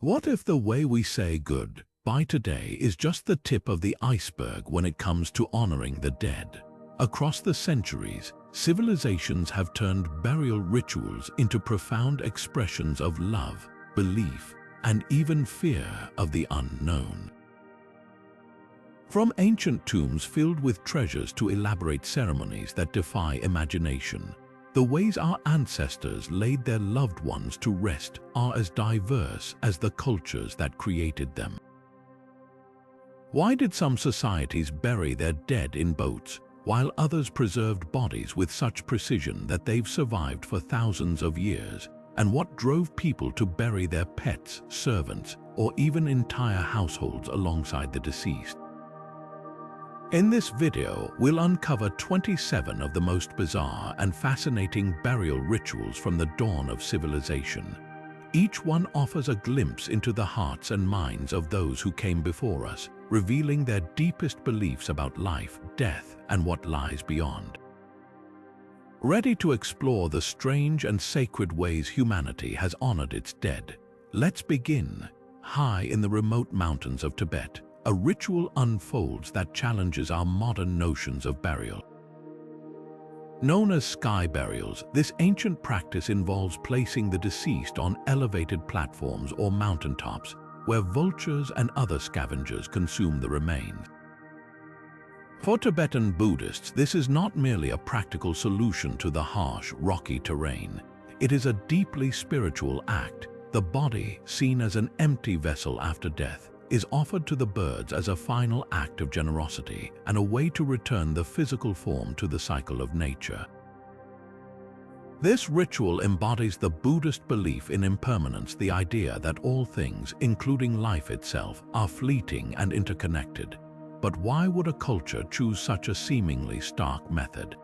What if the way we say goodbye today is just the tip of the iceberg when it comes to honoring the dead? Across the centuries, civilizations have turned burial rituals into profound expressions of love, belief, and even fear of the unknown. From ancient tombs filled with treasures to elaborate ceremonies that defy imagination, the ways our ancestors laid their loved ones to rest are as diverse as the cultures that created them. Why did some societies bury their dead in boats, while others preserved bodies with such precision that they've survived for thousands of years? And what drove people to bury their pets, servants, or even entire households alongside the deceased? In this video, we'll uncover 27 of the most bizarre and fascinating burial rituals from the dawn of civilization. Each one offers a glimpse into the hearts and minds of those who came before us, revealing their deepest beliefs about life, death, and what lies beyond. Ready to explore the strange and sacred ways humanity has honored its dead? Let's begin. High in the remote mountains of Tibet, a ritual unfolds that challenges our modern notions of burial. Known as sky burials, this ancient practice involves placing the deceased on elevated platforms or mountaintops, where vultures and other scavengers consume the remains. For Tibetan Buddhists, this is not merely a practical solution to the harsh, rocky terrain. It is a deeply spiritual act. The body, seen as an empty vessel after death, is offered to the birds as a final act of generosity and a way to return the physical form to the cycle of nature. This ritual embodies the Buddhist belief in impermanence, the idea that all things, including life itself, are fleeting and interconnected. But why would a culture choose such a seemingly stark method?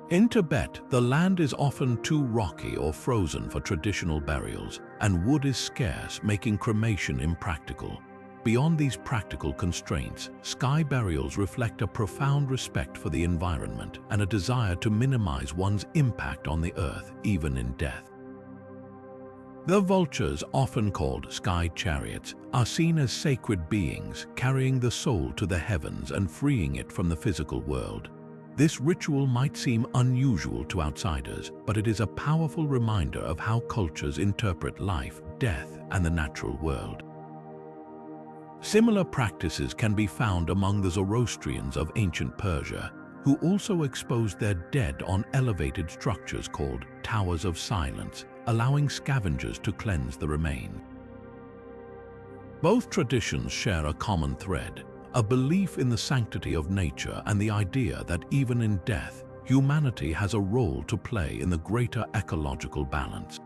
In Tibet, the land is often too rocky or frozen for traditional burials, and wood is scarce, making cremation impractical. Beyond these practical constraints, sky burials reflect a profound respect for the environment and a desire to minimize one's impact on the earth, even in death. The vultures, often called sky chariots, are seen as sacred beings, carrying the soul to the heavens and freeing it from the physical world. This ritual might seem unusual to outsiders, but it is a powerful reminder of how cultures interpret life, death, and the natural world. Similar practices can be found among the Zoroastrians of ancient Persia, who also exposed their dead on elevated structures called towers of silence, allowing scavengers to cleanse the remains. Both traditions share a common thread: a belief in the sanctity of nature and the idea that even in death, humanity has a role to play in the greater ecological balance.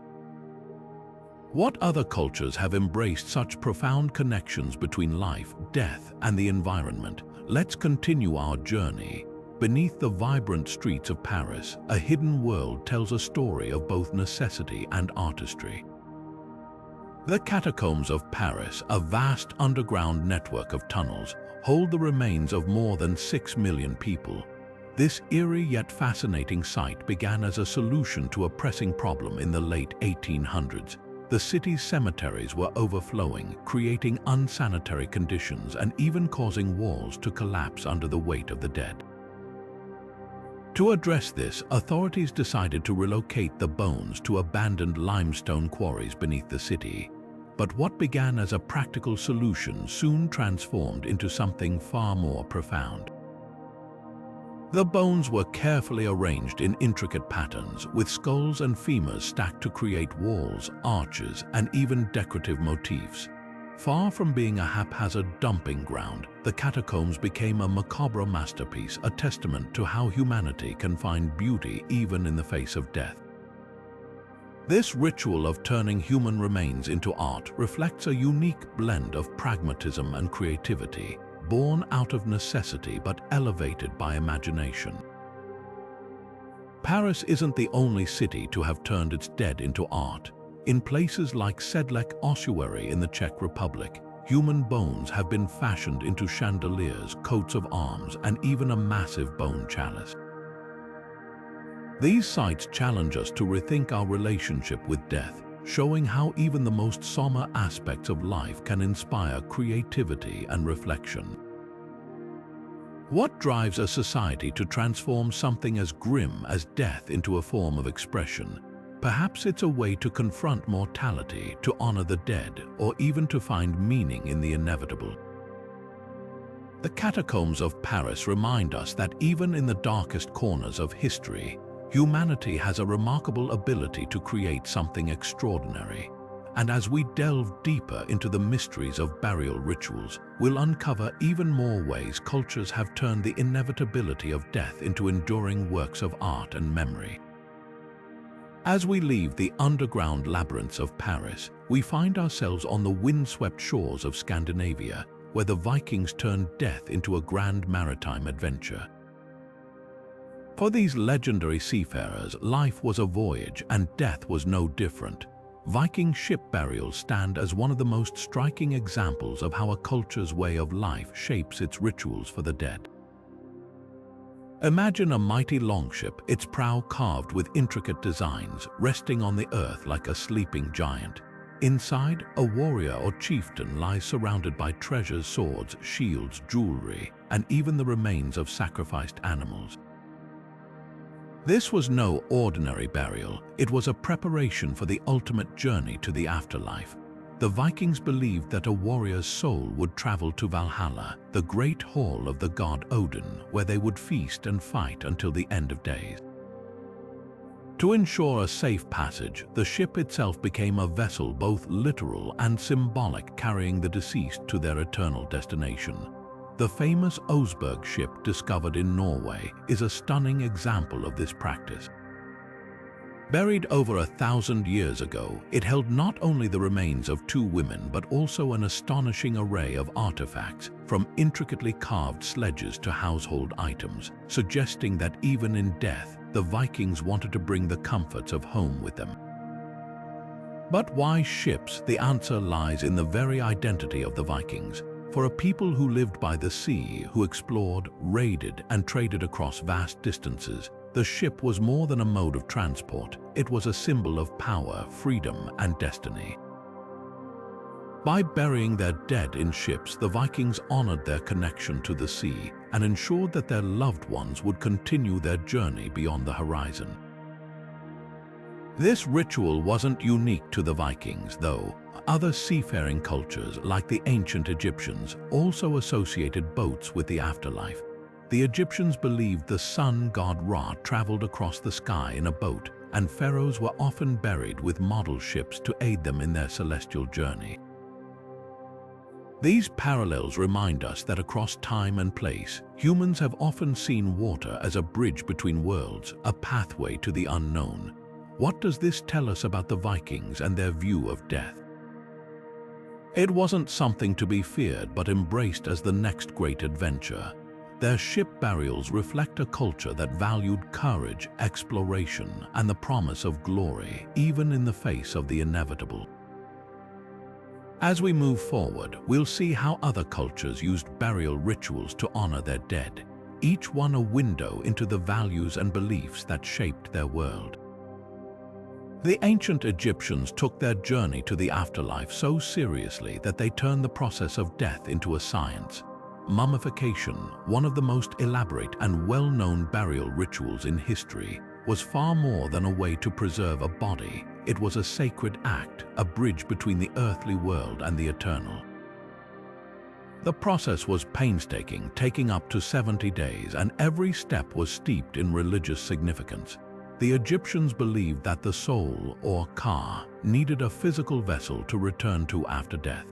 What other cultures have embraced such profound connections between life, death, and the environment? Let's continue our journey. Beneath the vibrant streets of Paris, a hidden world tells a story of both necessity and artistry. The Catacombs of Paris, a vast underground network of tunnels, hold the remains of more than 6 million people. This eerie yet fascinating site began as a solution to a pressing problem in the late 1800s. The city's cemeteries were overflowing, creating unsanitary conditions and even causing walls to collapse under the weight of the dead. To address this, authorities decided to relocate the bones to abandoned limestone quarries beneath the city. But what began as a practical solution soon transformed into something far more profound. The bones were carefully arranged in intricate patterns, with skulls and femurs stacked to create walls, arches, and even decorative motifs. Far from being a haphazard dumping ground, the catacombs became a macabre masterpiece, a testament to how humanity can find beauty even in the face of death. This ritual of turning human remains into art reflects a unique blend of pragmatism and creativity, born out of necessity but elevated by imagination. Paris isn't the only city to have turned its dead into art. In places like Sedlec Ossuary in the Czech Republic, human bones have been fashioned into chandeliers, coats of arms, and even a massive bone chalice. These sites challenge us to rethink our relationship with death, showing how even the most somber aspects of life can inspire creativity and reflection. What drives a society to transform something as grim as death into a form of expression? Perhaps it's a way to confront mortality, to honor the dead, or even to find meaning in the inevitable. The Catacombs of Paris remind us that even in the darkest corners of history, humanity has a remarkable ability to create something extraordinary. And as we delve deeper into the mysteries of burial rituals, we'll uncover even more ways cultures have turned the inevitability of death into enduring works of art and memory. As we leave the underground labyrinths of Paris, we find ourselves on the windswept shores of Scandinavia, where the Vikings turned death into a grand maritime adventure. For these legendary seafarers, life was a voyage and death was no different. Viking ship burials stand as one of the most striking examples of how a culture's way of life shapes its rituals for the dead. Imagine a mighty longship, its prow carved with intricate designs, resting on the earth like a sleeping giant. Inside, a warrior or chieftain lies surrounded by treasures, swords, shields, jewelry, and even the remains of sacrificed animals. This was no ordinary burial, it was a preparation for the ultimate journey to the afterlife. The Vikings believed that a warrior's soul would travel to Valhalla, the great hall of the god Odin, where they would feast and fight until the end of days. To ensure a safe passage, the ship itself became a vessel both literal and symbolic, carrying the deceased to their eternal destination. The famous Oseberg ship discovered in Norway is a stunning example of this practice. Buried over 1,000 years ago, it held not only the remains of 2 women but also an astonishing array of artifacts, from intricately carved sledges to household items, suggesting that even in death, the Vikings wanted to bring the comforts of home with them. But why ships? The answer lies in the very identity of the Vikings. For a people who lived by the sea, who explored, raided, and traded across vast distances, the ship was more than a mode of transport. It was a symbol of power, freedom, and destiny. By burying their dead in ships, the Vikings honored their connection to the sea and ensured that their loved ones would continue their journey beyond the horizon. This ritual wasn't unique to the Vikings, though. Other seafaring cultures, like the ancient Egyptians, also associated boats with the afterlife. The Egyptians believed the sun god Ra traveled across the sky in a boat, and pharaohs were often buried with model ships to aid them in their celestial journey. These parallels remind us that across time and place, humans have often seen water as a bridge between worlds, a pathway to the unknown. What does this tell us about the Vikings and their view of death? It wasn't something to be feared but embraced as the next great adventure. Their ship burials reflect a culture that valued courage, exploration, and the promise of glory, even in the face of the inevitable. As we move forward, we'll see how other cultures used burial rituals to honor their dead, each one a window into the values and beliefs that shaped their world. The ancient Egyptians took their journey to the afterlife so seriously that they turned the process of death into a science. Mummification, one of the most elaborate and well-known burial rituals in history, was far more than a way to preserve a body. It was a sacred act, a bridge between the earthly world and the eternal. The process was painstaking, taking up to 70 days, and every step was steeped in religious significance. The Egyptians believed that the soul, or ka, needed a physical vessel to return to after death.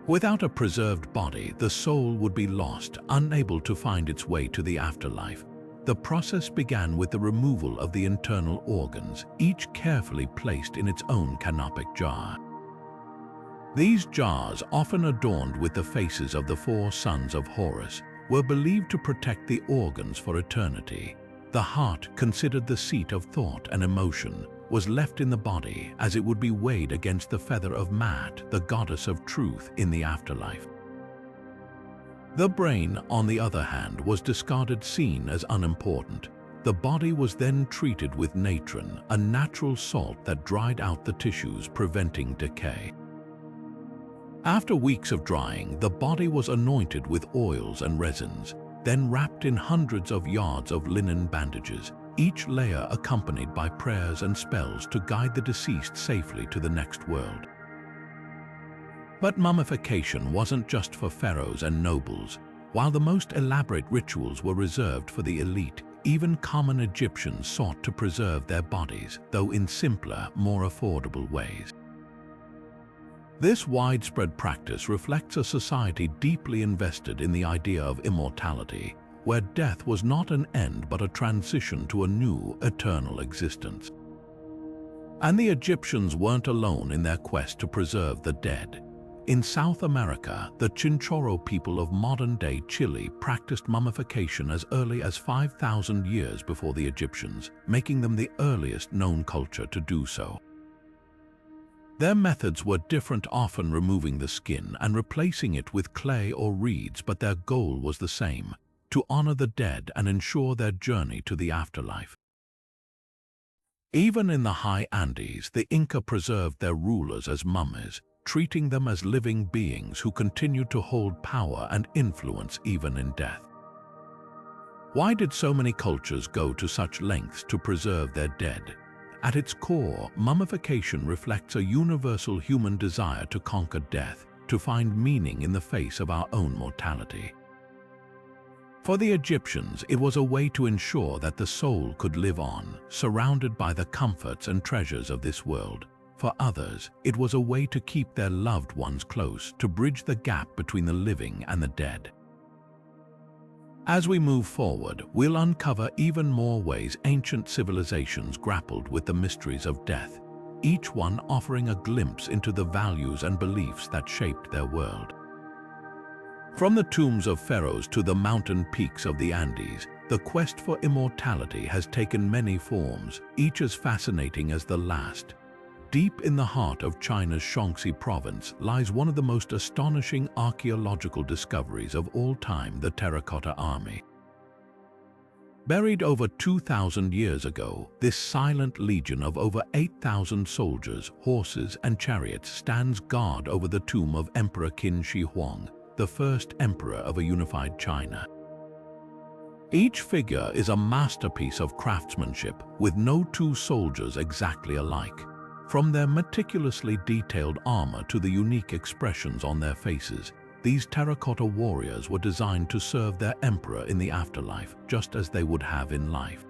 Without a preserved body, the soul would be lost, unable to find its way to the afterlife. The process began with the removal of the internal organs, each carefully placed in its own canopic jar. These jars, often adorned with the faces of the 4 sons of Horus, were believed to protect the organs for eternity. The heart, considered the seat of thought and emotion, was left in the body as it would be weighed against the feather of Mat, the goddess of truth, in the afterlife. The brain, on the other hand, was discarded, seen as unimportant. The body was then treated with natron, a natural salt that dried out the tissues, preventing decay. After weeks of drying, the body was anointed with oils and resins, then wrapped in hundreds of yards of linen bandages, each layer accompanied by prayers and spells to guide the deceased safely to the next world. But mummification wasn't just for pharaohs and nobles. While the most elaborate rituals were reserved for the elite, even common Egyptians sought to preserve their bodies, though in simpler, more affordable ways. This widespread practice reflects a society deeply invested in the idea of immortality, where death was not an end but a transition to a new, eternal existence. And the Egyptians weren't alone in their quest to preserve the dead. In South America, the Chinchorro people of modern-day Chile practiced mummification as early as 5,000 years before the Egyptians, making them the earliest known culture to do so. Their methods were different, often removing the skin and replacing it with clay or reeds, but their goal was the same: to honor the dead and ensure their journey to the afterlife. Even in the high Andes, the Inca preserved their rulers as mummies, treating them as living beings who continued to hold power and influence even in death. Why did so many cultures go to such lengths to preserve their dead? At its core, mummification reflects a universal human desire to conquer death, to find meaning in the face of our own mortality. For the Egyptians, it was a way to ensure that the soul could live on, surrounded by the comforts and treasures of this world. For others, it was a way to keep their loved ones close, to bridge the gap between the living and the dead. As we move forward, we'll uncover even more ways ancient civilizations grappled with the mysteries of death, each one offering a glimpse into the values and beliefs that shaped their world. From the tombs of pharaohs to the mountain peaks of the Andes, the quest for immortality has taken many forms, each as fascinating as the last. Deep in the heart of China's Shaanxi province lies one of the most astonishing archaeological discoveries of all time: the Terracotta Army. Buried over 2,000 years ago, this silent legion of over 8,000 soldiers, horses, and chariots stands guard over the tomb of Emperor Qin Shi Huang, the first emperor of a unified China. Each figure is a masterpiece of craftsmanship, with no two soldiers exactly alike. From their meticulously detailed armor to the unique expressions on their faces, these terracotta warriors were designed to serve their emperor in the afterlife, just as they would have in life.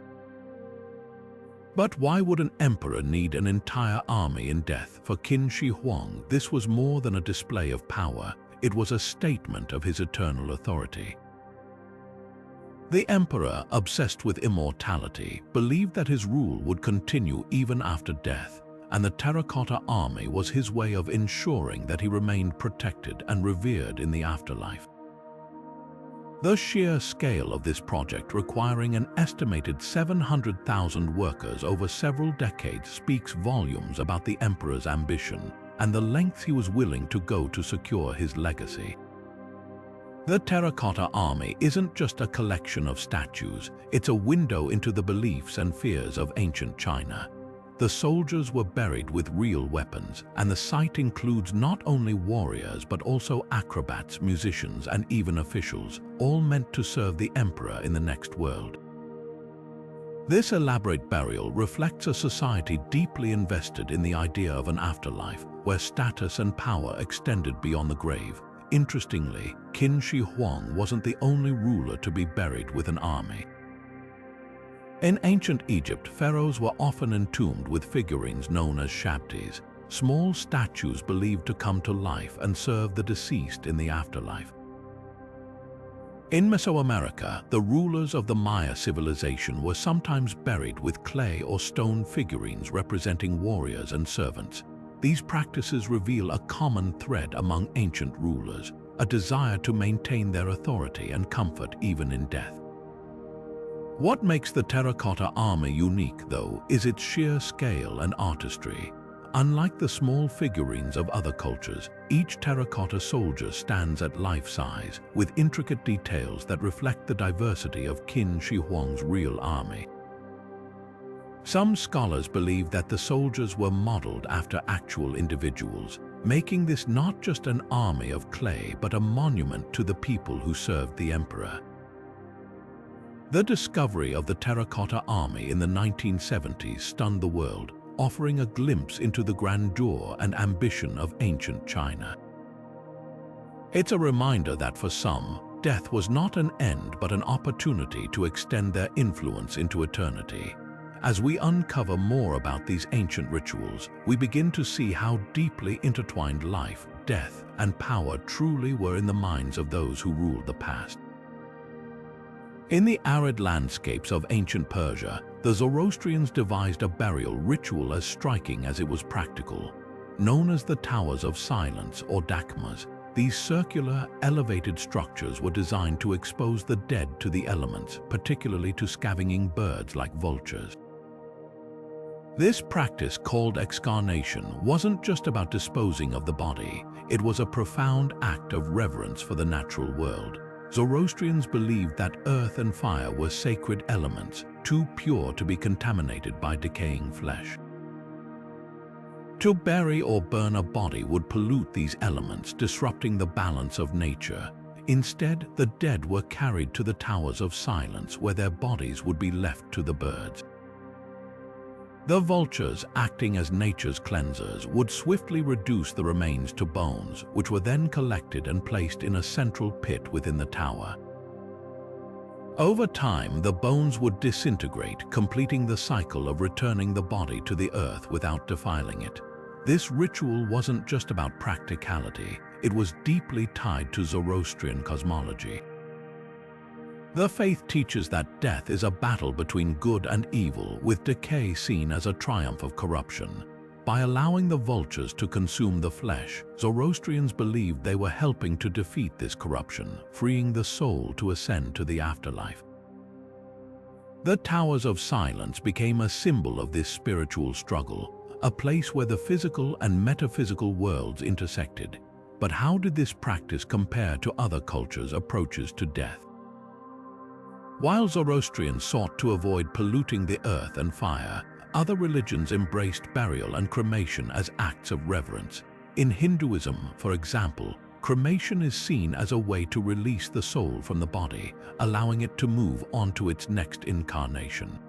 But why would an emperor need an entire army in death? For Qin Shi Huang, this was more than a display of power. It was a statement of his eternal authority. The emperor, obsessed with immortality, believed that his rule would continue even after death, and the Terracotta Army was his way of ensuring that he remained protected and revered in the afterlife. The sheer scale of this project, requiring an estimated 700,000 workers over several decades, speaks volumes about the emperor's ambition and the lengths he was willing to go to secure his legacy. The Terracotta Army isn't just a collection of statues, it's a window into the beliefs and fears of ancient China. The soldiers were buried with real weapons, and the site includes not only warriors but also acrobats, musicians, and even officials, all meant to serve the emperor in the next world. This elaborate burial reflects a society deeply invested in the idea of an afterlife, where status and power extended beyond the grave. Interestingly, Qin Shi Huang wasn't the only ruler to be buried with an army. In ancient Egypt, pharaohs were often entombed with figurines known as shabtis, small statues believed to come to life and serve the deceased in the afterlife. In Mesoamerica, the rulers of the Maya civilization were sometimes buried with clay or stone figurines representing warriors and servants. These practices reveal a common thread among ancient rulers, a desire to maintain their authority and comfort even in death. What makes the Terracotta Army unique, though, is its sheer scale and artistry. Unlike the small figurines of other cultures, each terracotta soldier stands at life size, with intricate details that reflect the diversity of Qin Shi Huang's real army. Some scholars believe that the soldiers were modeled after actual individuals, making this not just an army of clay but a monument to the people who served the emperor. The discovery of the Terracotta Army in the 1970s stunned the world, offering a glimpse into the grandeur and ambition of ancient China. It's a reminder that for some, death was not an end but an opportunity to extend their influence into eternity. As we uncover more about these ancient rituals, we begin to see how deeply intertwined life, death, and power truly were in the minds of those who ruled the past. In the arid landscapes of ancient Persia, the Zoroastrians devised a burial ritual as striking as it was practical. Known as the Towers of Silence or Dakmas, these circular, elevated structures were designed to expose the dead to the elements, particularly to scavenging birds like vultures. This practice, called excarnation, wasn't just about disposing of the body, it was a profound act of reverence for the natural world. Zoroastrians believed that earth and fire were sacred elements, too pure to be contaminated by decaying flesh. To bury or burn a body would pollute these elements, disrupting the balance of nature. Instead, the dead were carried to the Towers of Silence, where their bodies would be left to the birds. The vultures, acting as nature's cleansers, would swiftly reduce the remains to bones, which were then collected and placed in a central pit within the tower. Over time, the bones would disintegrate, completing the cycle of returning the body to the earth without defiling it. This ritual wasn't just about practicality, it was deeply tied to Zoroastrian cosmology. The faith teaches that death is a battle between good and evil, with decay seen as a triumph of corruption. By allowing the vultures to consume the flesh, Zoroastrians believed they were helping to defeat this corruption, freeing the soul to ascend to the afterlife. The Towers of Silence became a symbol of this spiritual struggle, a place where the physical and metaphysical worlds intersected. But how did this practice compare to other cultures' approaches to death? While Zoroastrians sought to avoid polluting the earth and fire, other religions embraced burial and cremation as acts of reverence. In Hinduism, for example, cremation is seen as a way to release the soul from the body, allowing it to move on to its next incarnation.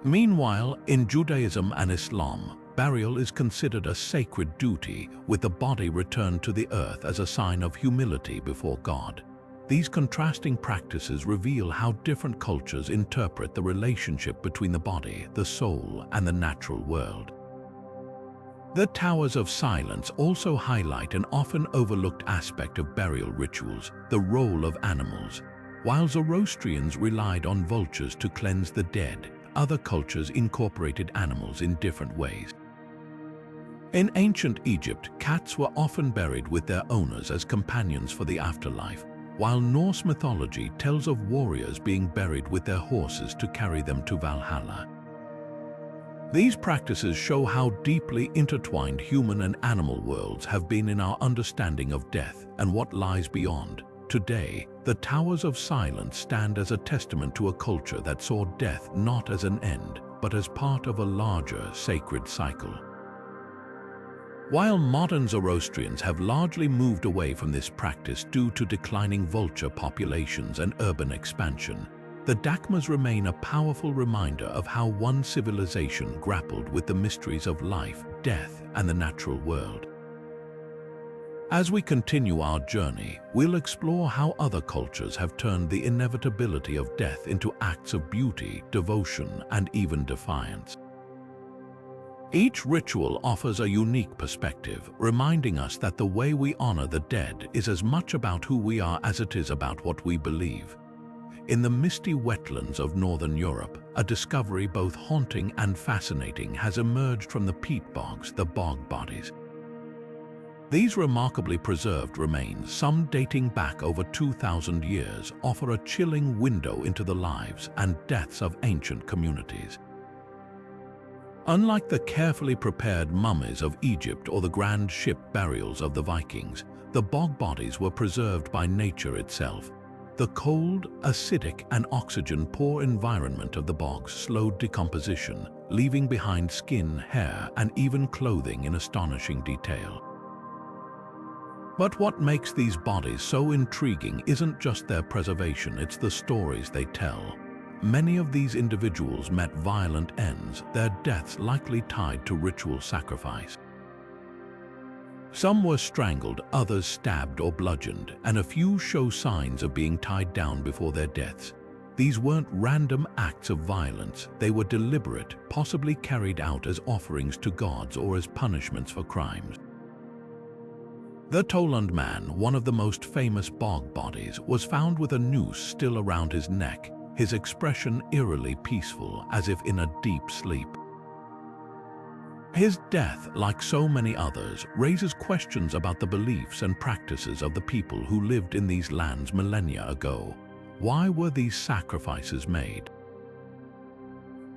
Meanwhile, in Judaism and Islam, burial is considered a sacred duty, with the body returned to the earth as a sign of humility before God. These contrasting practices reveal how different cultures interpret the relationship between the body, the soul, and the natural world. The Towers of Silence also highlight an often overlooked aspect of burial rituals, the role of animals. While Zoroastrians relied on vultures to cleanse the dead, other cultures incorporated animals in different ways. In ancient Egypt, cats were often buried with their owners as companions for the afterlife, while Norse mythology tells of warriors being buried with their horses to carry them to Valhalla. These practices show how deeply intertwined human and animal worlds have been in our understanding of death and what lies beyond. Today, the Towers of Silence stand as a testament to a culture that saw death not as an end, but as part of a larger sacred cycle. While modern Zoroastrians have largely moved away from this practice due to declining vulture populations and urban expansion, the Dakmas remain a powerful reminder of how one civilization grappled with the mysteries of life, death, and the natural world. As we continue our journey, we'll explore how other cultures have turned the inevitability of death into acts of beauty, devotion, and even defiance. Each ritual offers a unique perspective, reminding us that the way we honor the dead is as much about who we are as it is about what we believe. In the misty wetlands of northern Europe, a discovery both haunting and fascinating has emerged from the peat bogs, the bog bodies. These remarkably preserved remains, some dating back over 2,000 years, offer a chilling window into the lives and deaths of ancient communities. Unlike the carefully prepared mummies of Egypt or the grand ship burials of the Vikings, the bog bodies were preserved by nature itself. The cold, acidic, and oxygen-poor environment of the bogs slowed decomposition, leaving behind skin, hair, and even clothing in astonishing detail. But what makes these bodies so intriguing isn't just their preservation, it's the stories they tell. Many of these individuals met violent ends, their deaths likely tied to ritual sacrifice. Some were strangled, others stabbed or bludgeoned, and a few show signs of being tied down before their deaths. These weren't random acts of violence, they were deliberate, possibly carried out as offerings to gods or as punishments for crimes. The Toland man, one of the most famous bog bodies, was found with a noose still around his neck, his expression eerily peaceful, as if in a deep sleep. His death, like so many others, raises questions about the beliefs and practices of the people who lived in these lands millennia ago. Why were these sacrifices made?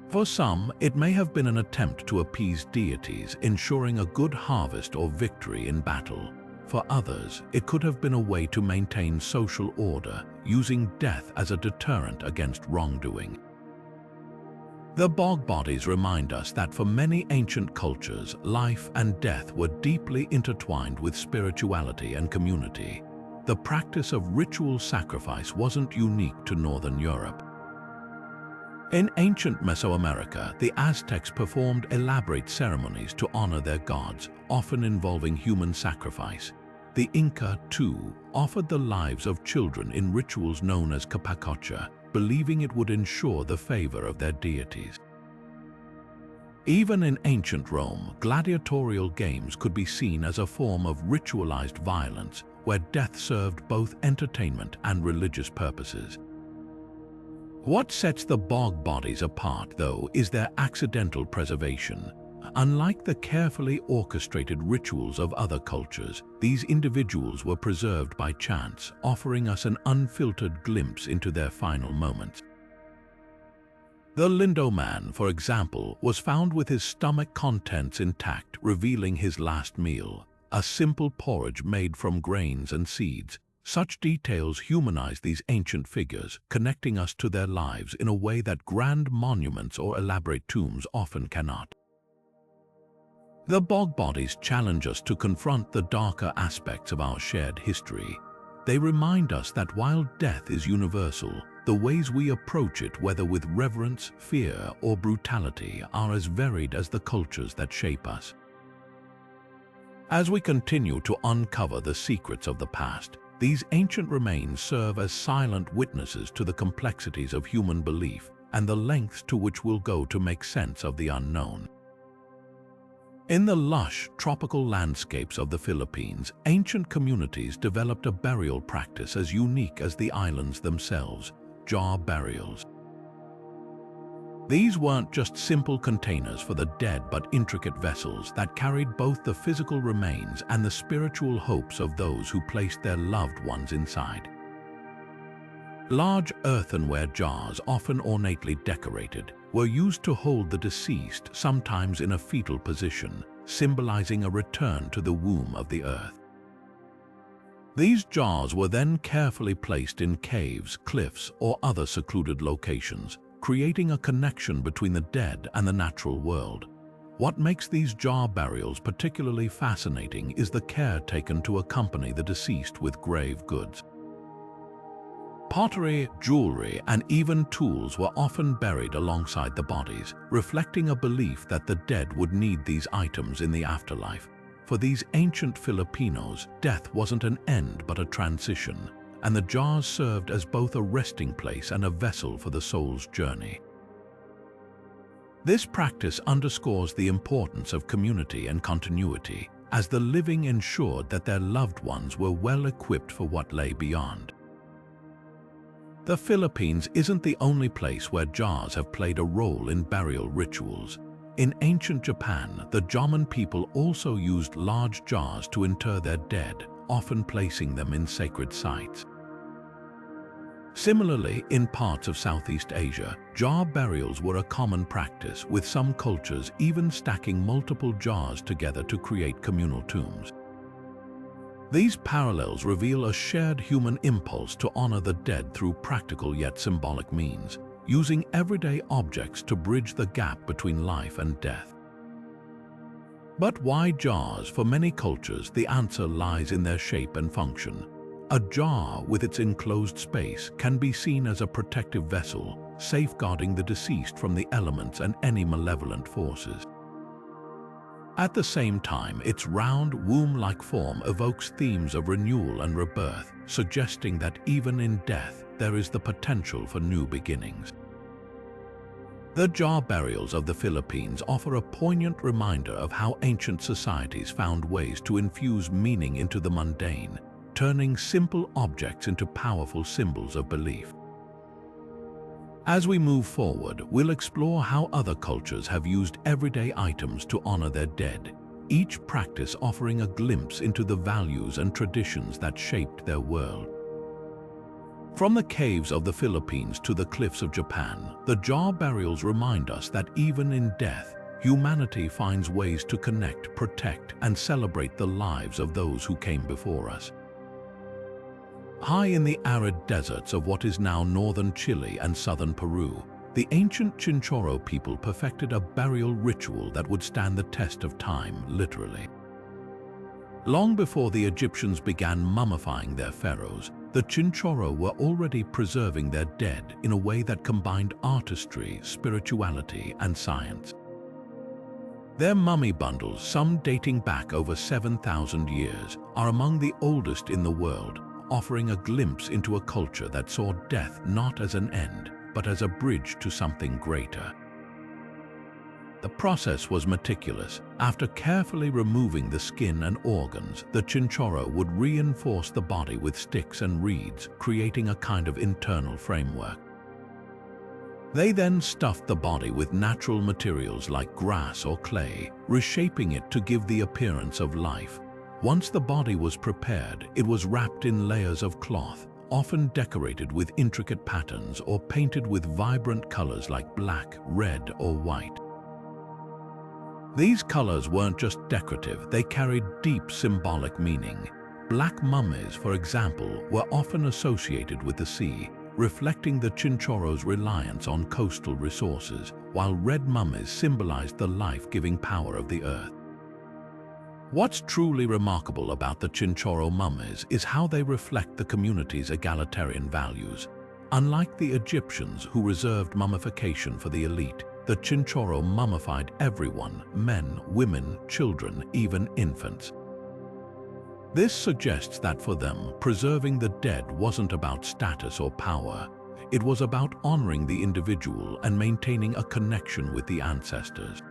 For some, it may have been an attempt to appease deities, ensuring a good harvest or victory in battle. For others, it could have been a way to maintain social order, using death as a deterrent against wrongdoing. The bog bodies remind us that for many ancient cultures, life and death were deeply intertwined with spirituality and community. The practice of ritual sacrifice wasn't unique to Northern Europe. In ancient Mesoamerica, the Aztecs performed elaborate ceremonies to honor their gods, often involving human sacrifice. The Inca, too, offered the lives of children in rituals known as Cahokia, believing it would ensure the favor of their deities. Even in ancient Rome, gladiatorial games could be seen as a form of ritualized violence, where death served both entertainment and religious purposes. What sets the bog bodies apart, though, is their accidental preservation. Unlike the carefully orchestrated rituals of other cultures, these individuals were preserved by chance, offering us an unfiltered glimpse into their final moments. The Lindo man, for example, was found with his stomach contents intact, revealing his last meal, a simple porridge made from grains and seeds. Such details humanize these ancient figures, connecting us to their lives in a way that grand monuments or elaborate tombs often cannot. The bog bodies challenge us to confront the darker aspects of our shared history. They remind us that while death is universal, the ways we approach it, whether with reverence, fear, or brutality, are as varied as the cultures that shape us. As we continue to uncover the secrets of the past, these ancient remains serve as silent witnesses to the complexities of human belief and the lengths to which we'll go to make sense of the unknown. In the lush, tropical landscapes of the Philippines, ancient communities developed a burial practice as unique as the islands themselves: jar burials. These weren't just simple containers for the dead, but intricate vessels that carried both the physical remains and the spiritual hopes of those who placed their loved ones inside. Large earthenware jars, often ornately decorated, were used to hold the deceased, sometimes in a fetal position, symbolizing a return to the womb of the earth. These jars were then carefully placed in caves, cliffs, or other secluded locations, creating a connection between the dead and the natural world. What makes these jar burials particularly fascinating is the care taken to accompany the deceased with grave goods. Pottery, jewelry, and even tools were often buried alongside the bodies, reflecting a belief that the dead would need these items in the afterlife. For these ancient Filipinos, death wasn't an end but a transition, and the jars served as both a resting place and a vessel for the soul's journey. This practice underscores the importance of community and continuity, as the living ensured that their loved ones were well equipped for what lay beyond. The Philippines isn't the only place where jars have played a role in burial rituals. In ancient Japan, the Jomon people also used large jars to inter their dead, often placing them in sacred sites. Similarly, in parts of Southeast Asia, jar burials were a common practice, with some cultures even stacking multiple jars together to create communal tombs. These parallels reveal a shared human impulse to honor the dead through practical yet symbolic means, using everyday objects to bridge the gap between life and death. But why jars? For many cultures, the answer lies in their shape and function. A jar, with its enclosed space, can be seen as a protective vessel, safeguarding the deceased from the elements and any malevolent forces. At the same time, its round, womb-like form evokes themes of renewal and rebirth, suggesting that even in death, there is the potential for new beginnings. The jar burials of the Philippines offer a poignant reminder of how ancient societies found ways to infuse meaning into the mundane, turning simple objects into powerful symbols of belief. As we move forward, we'll explore how other cultures have used everyday items to honor their dead, each practice offering a glimpse into the values and traditions that shaped their world. From the caves of the Philippines to the cliffs of Japan, the jar burials remind us that even in death, humanity finds ways to connect, protect, and celebrate the lives of those who came before us. High in the arid deserts of what is now northern Chile and southern Peru, the ancient Chinchorro people perfected a burial ritual that would stand the test of time, literally. Long before the Egyptians began mummifying their pharaohs, the Chinchorro were already preserving their dead in a way that combined artistry, spirituality, and science. Their mummy bundles, some dating back over 7,000 years, are among the oldest in the world, offering a glimpse into a culture that saw death not as an end, but as a bridge to something greater. The process was meticulous. After carefully removing the skin and organs, the Chinchorro would reinforce the body with sticks and reeds, creating a kind of internal framework. They then stuffed the body with natural materials like grass or clay, reshaping it to give the appearance of life. Once the body was prepared, it was wrapped in layers of cloth, often decorated with intricate patterns or painted with vibrant colors like black, red, or white. These colors weren't just decorative, they carried deep symbolic meaning. Black mummies, for example, were often associated with the sea, reflecting the Chinchorro's reliance on coastal resources, while red mummies symbolized the life-giving power of the earth. What's truly remarkable about the Chinchorro mummies is how they reflect the community's egalitarian values. Unlike the Egyptians, who reserved mummification for the elite, the Chinchorro mummified everyone: men, women, children, even infants. This suggests that for them, preserving the dead wasn't about status or power. It was about honoring the individual and maintaining a connection with the ancestors.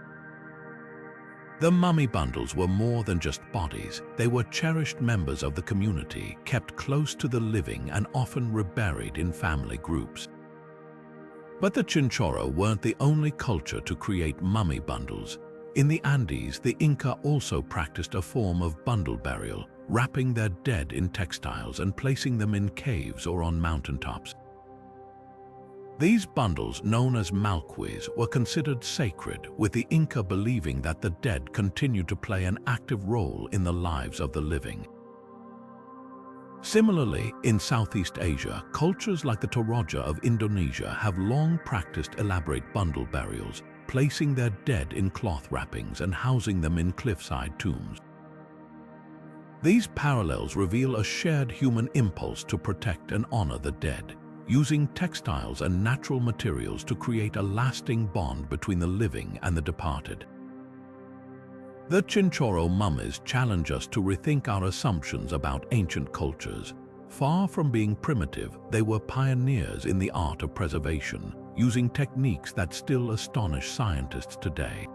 The mummy bundles were more than just bodies. They were cherished members of the community, kept close to the living and often reburied in family groups. But the Chinchorro weren't the only culture to create mummy bundles. In the Andes, the Inca also practiced a form of bundle burial, wrapping their dead in textiles and placing them in caves or on mountaintops. These bundles, known as malquis, were considered sacred, with the Inca believing that the dead continued to play an active role in the lives of the living. Similarly, in Southeast Asia, cultures like the Toraja of Indonesia have long practiced elaborate bundle burials, placing their dead in cloth wrappings and housing them in cliffside tombs. These parallels reveal a shared human impulse to protect and honor the dead, using textiles and natural materials to create a lasting bond between the living and the departed. The Chinchorro mummies challenge us to rethink our assumptions about ancient cultures. Far from being primitive, they were pioneers in the art of preservation, using techniques that still astonish scientists today.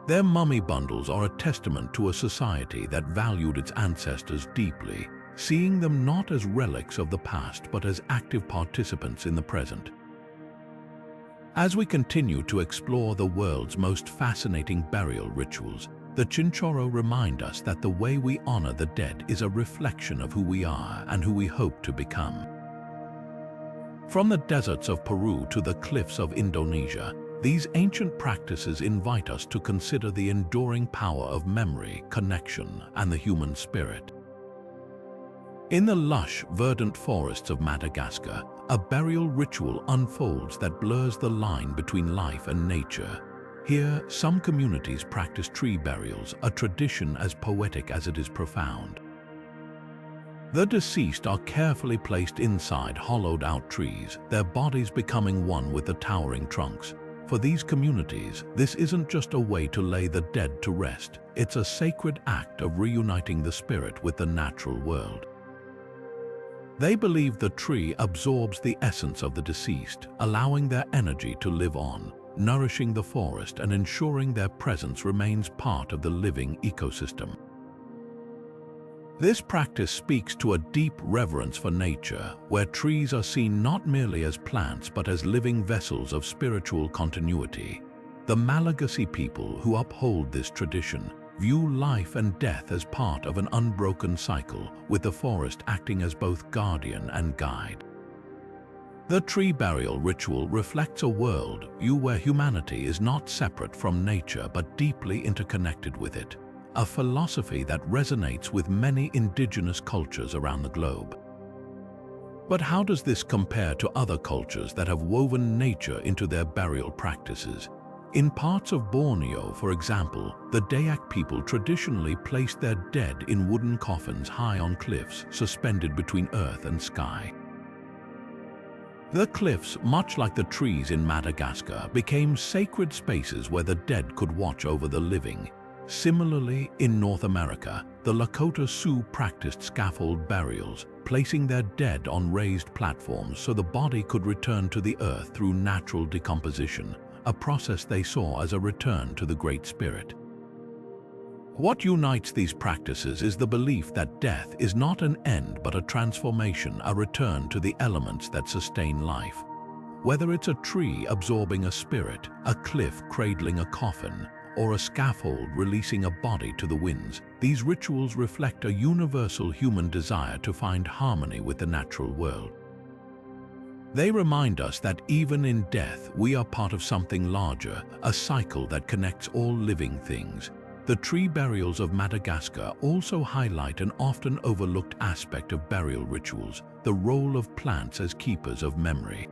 Their mummy bundles are a testament to a society that valued its ancestors deeply, seeing them not as relics of the past but as active participants in the present. As we continue to explore the world's most fascinating burial rituals, the Chinchorro remind us that the way we honor the dead is a reflection of who we are and who we hope to become. From the deserts of Peru to the cliffs of Indonesia, these ancient practices invite us to consider the enduring power of memory, connection, and the human spirit. In the lush, verdant forests of Madagascar, a burial ritual unfolds that blurs the line between life and nature. Here, some communities practice tree burials, a tradition as poetic as it is profound. The deceased are carefully placed inside hollowed-out trees, their bodies becoming one with the towering trunks. For these communities, this isn't just a way to lay the dead to rest, it's a sacred act of reuniting the spirit with the natural world. They believe the tree absorbs the essence of the deceased, allowing their energy to live on, nourishing the forest and ensuring their presence remains part of the living ecosystem. This practice speaks to a deep reverence for nature, where trees are seen not merely as plants but as living vessels of spiritual continuity. The Malagasy people who uphold this tradition view life and death as part of an unbroken cycle, with the forest acting as both guardian and guide. The tree burial ritual reflects a world view where humanity is not separate from nature but deeply interconnected with it, a philosophy that resonates with many indigenous cultures around the globe. But how does this compare to other cultures that have woven nature into their burial practices? In parts of Borneo, for example, the Dayak people traditionally placed their dead in wooden coffins high on cliffs, suspended between earth and sky. The cliffs, much like the trees in Madagascar, became sacred spaces where the dead could watch over the living. Similarly, in North America, the Lakota Sioux practiced scaffold burials, placing their dead on raised platforms so the body could return to the earth through natural decomposition, a process they saw as a return to the Great Spirit. What unites these practices is the belief that death is not an end but a transformation, a return to the elements that sustain life. Whether it's a tree absorbing a spirit, a cliff cradling a coffin, or a scaffold releasing a body to the winds, these rituals reflect a universal human desire to find harmony with the natural world. They remind us that even in death, we are part of something larger, a cycle that connects all living things. The tree burials of Madagascar also highlight an often overlooked aspect of burial rituals, the role of plants as keepers of memory.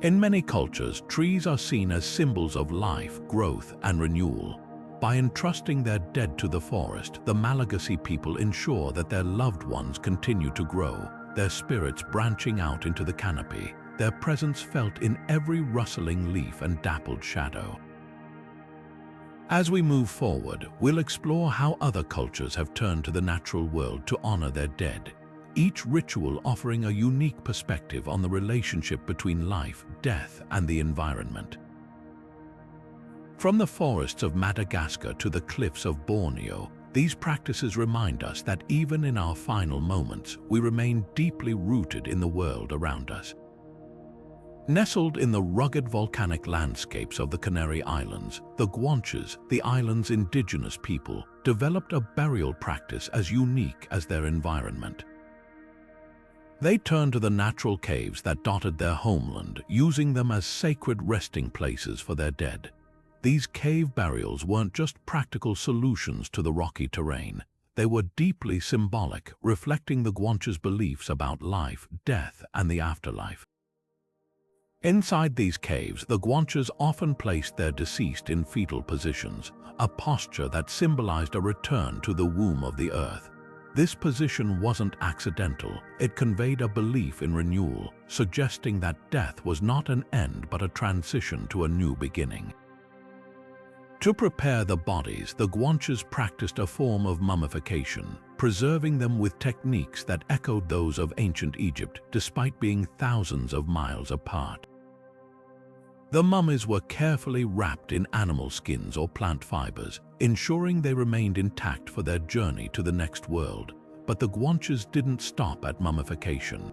In many cultures, trees are seen as symbols of life, growth, and renewal. By entrusting their dead to the forest, the Malagasy people ensure that their loved ones continue to grow, their spirits branching out into the canopy, their presence felt in every rustling leaf and dappled shadow. As we move forward, we'll explore how other cultures have turned to the natural world to honor their dead, each ritual offering a unique perspective on the relationship between life, death, and the environment. From the forests of Madagascar to the cliffs of Borneo, these practices remind us that even in our final moments, we remain deeply rooted in the world around us. Nestled in the rugged volcanic landscapes of the Canary Islands, the Guanches, the island's indigenous people, developed a burial practice as unique as their environment. They turned to the natural caves that dotted their homeland, using them as sacred resting places for their dead. These cave burials weren't just practical solutions to the rocky terrain. They were deeply symbolic, reflecting the Guanches' beliefs about life, death, and the afterlife. Inside these caves, the Guanches often placed their deceased in fetal positions, a posture that symbolized a return to the womb of the earth. This position wasn't accidental. It conveyed a belief in renewal, suggesting that death was not an end but a transition to a new beginning. To prepare the bodies, the Guanches practiced a form of mummification, preserving them with techniques that echoed those of ancient Egypt despite being thousands of miles apart. The mummies were carefully wrapped in animal skins or plant fibers, ensuring they remained intact for their journey to the next world. But the Guanches didn't stop at mummification.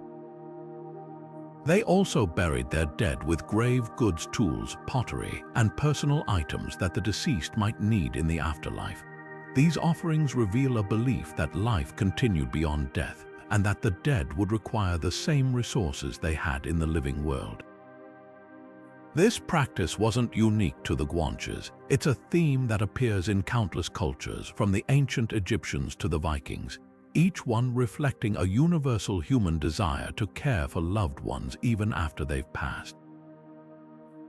They also buried their dead with grave goods, tools, pottery, and personal items that the deceased might need in the afterlife. These offerings reveal a belief that life continued beyond death, and that the dead would require the same resources they had in the living world. This practice wasn't unique to the Guanches. It's a theme that appears in countless cultures, from the ancient Egyptians to the Vikings. each one reflecting a universal human desire to care for loved ones even after they've passed.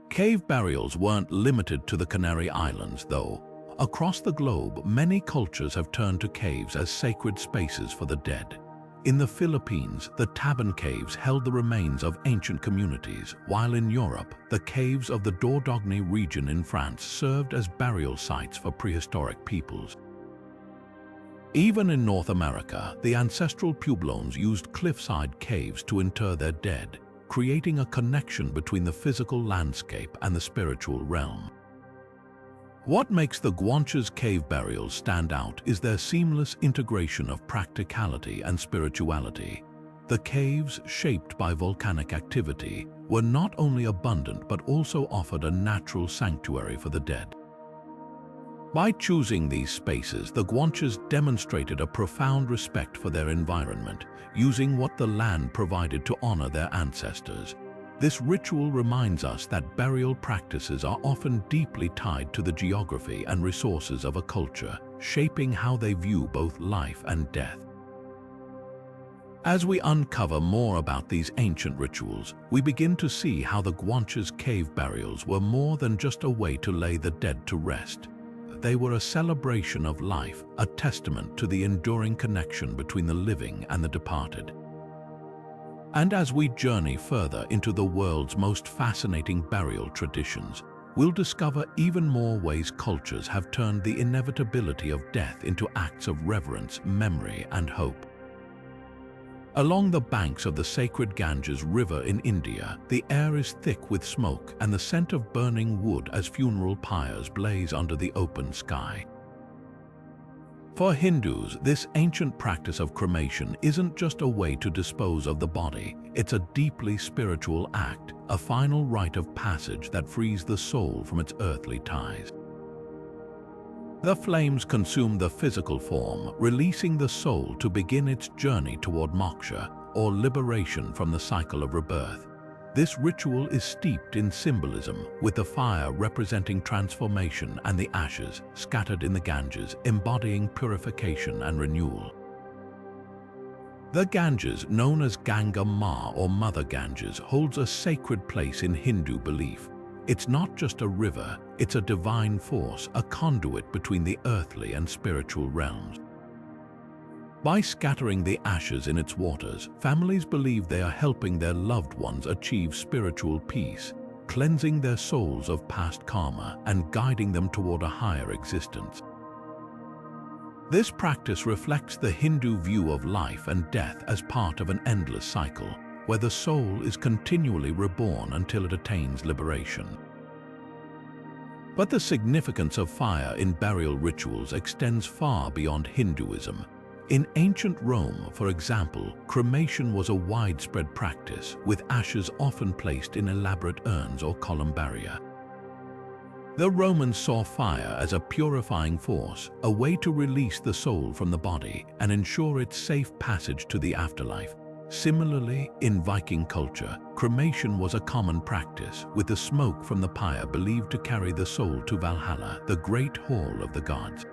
Cave burials weren't limited to the Canary Islands, though. Across the globe, many cultures have turned to caves as sacred spaces for the dead. In the Philippines, the Taban caves held the remains of ancient communities, while in Europe, the caves of the Dordogne region in France served as burial sites for prehistoric peoples. Even in North America, the ancestral Pueblones used cliffside caves to inter their dead, creating a connection between the physical landscape and the spiritual realm. What makes the Guanches cave burials stand out is their seamless integration of practicality and spirituality. The caves, shaped by volcanic activity, were not only abundant but also offered a natural sanctuary for the dead. By choosing these spaces, the Guanches demonstrated a profound respect for their environment, using what the land provided to honor their ancestors. This ritual reminds us that burial practices are often deeply tied to the geography and resources of a culture, shaping how they view both life and death. As we uncover more about these ancient rituals, we begin to see how the Guanches cave burials were more than just a way to lay the dead to rest. They were a celebration of life, a testament to the enduring connection between the living and the departed. And as we journey further into the world's most fascinating burial traditions, we'll discover even more ways cultures have turned the inevitability of death into acts of reverence, memory, and hope. Along the banks of the sacred Ganges River in India, the air is thick with smoke and the scent of burning wood as funeral pyres blaze under the open sky. For Hindus, this ancient practice of cremation isn't just a way to dispose of the body, it's a deeply spiritual act, a final rite of passage that frees the soul from its earthly ties. The flames consume the physical form, releasing the soul to begin its journey toward moksha, or liberation from the cycle of rebirth. This ritual is steeped in symbolism, with the fire representing transformation and the ashes, scattered in the Ganges, embodying purification and renewal. The Ganges, known as Ganga Ma or Mother Ganges, holds a sacred place in Hindu belief. It's not just a river, it's a divine force, a conduit between the earthly and spiritual realms. By scattering the ashes in its waters, families believe they are helping their loved ones achieve spiritual peace, cleansing their souls of past karma and guiding them toward a higher existence. This practice reflects the Hindu view of life and death as part of an endless cycle, where the soul is continually reborn until it attains liberation. But the significance of fire in burial rituals extends far beyond Hinduism. In ancient Rome, for example, cremation was a widespread practice, with ashes often placed in elaborate urns or columbaria. The Romans saw fire as a purifying force, a way to release the soul from the body and ensure its safe passage to the afterlife. Similarly, in Viking culture, cremation was a common practice, with the smoke from the pyre believed to carry the soul to Valhalla, the great hall of the gods.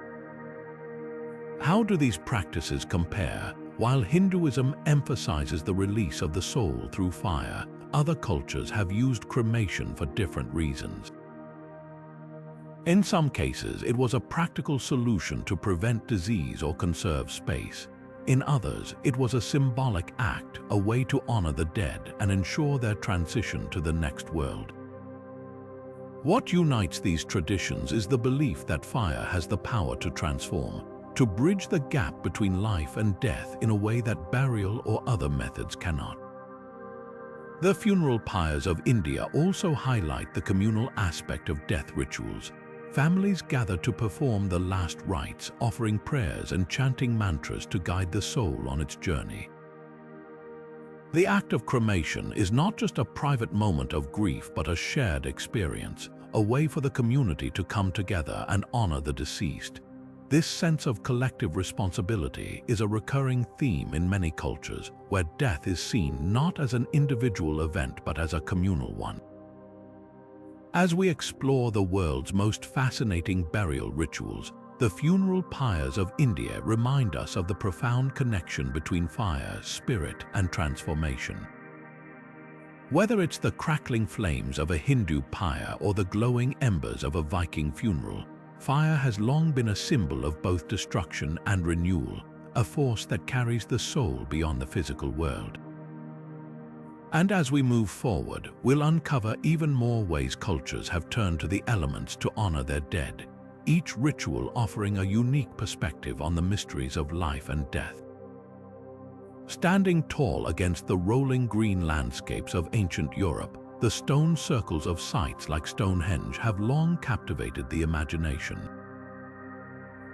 How do these practices compare? While Hinduism emphasizes the release of the soul through fire, other cultures have used cremation for different reasons. In some cases, it was a practical solution to prevent disease or conserve space. In others, it was a symbolic act, a way to honor the dead and ensure their transition to the next world. What unites these traditions is the belief that fire has the power to transform, to bridge the gap between life and death in a way that burial or other methods cannot. The funeral pyres of India also highlight the communal aspect of death rituals. Families gather to perform the last rites, offering prayers and chanting mantras to guide the soul on its journey. The act of cremation is not just a private moment of grief but a shared experience, a way for the community to come together and honor the deceased. This sense of collective responsibility is a recurring theme in many cultures, where death is seen not as an individual event but as a communal one. As we explore the world's most fascinating burial rituals, The funeral pyres of India remind us of the profound connection between fire, spirit, and transformation. Whether it's the crackling flames of a Hindu pyre or the glowing embers of a Viking funeral, fire has long been a symbol of both destruction and renewal, a force that carries the soul beyond the physical world. And as we move forward, we'll uncover even more ways cultures have turned to the elements to honor their dead, each ritual offering a unique perspective on the mysteries of life and death. Standing tall against the rolling green landscapes of ancient Europe, the stone circles of sites like Stonehenge have long captivated the imagination.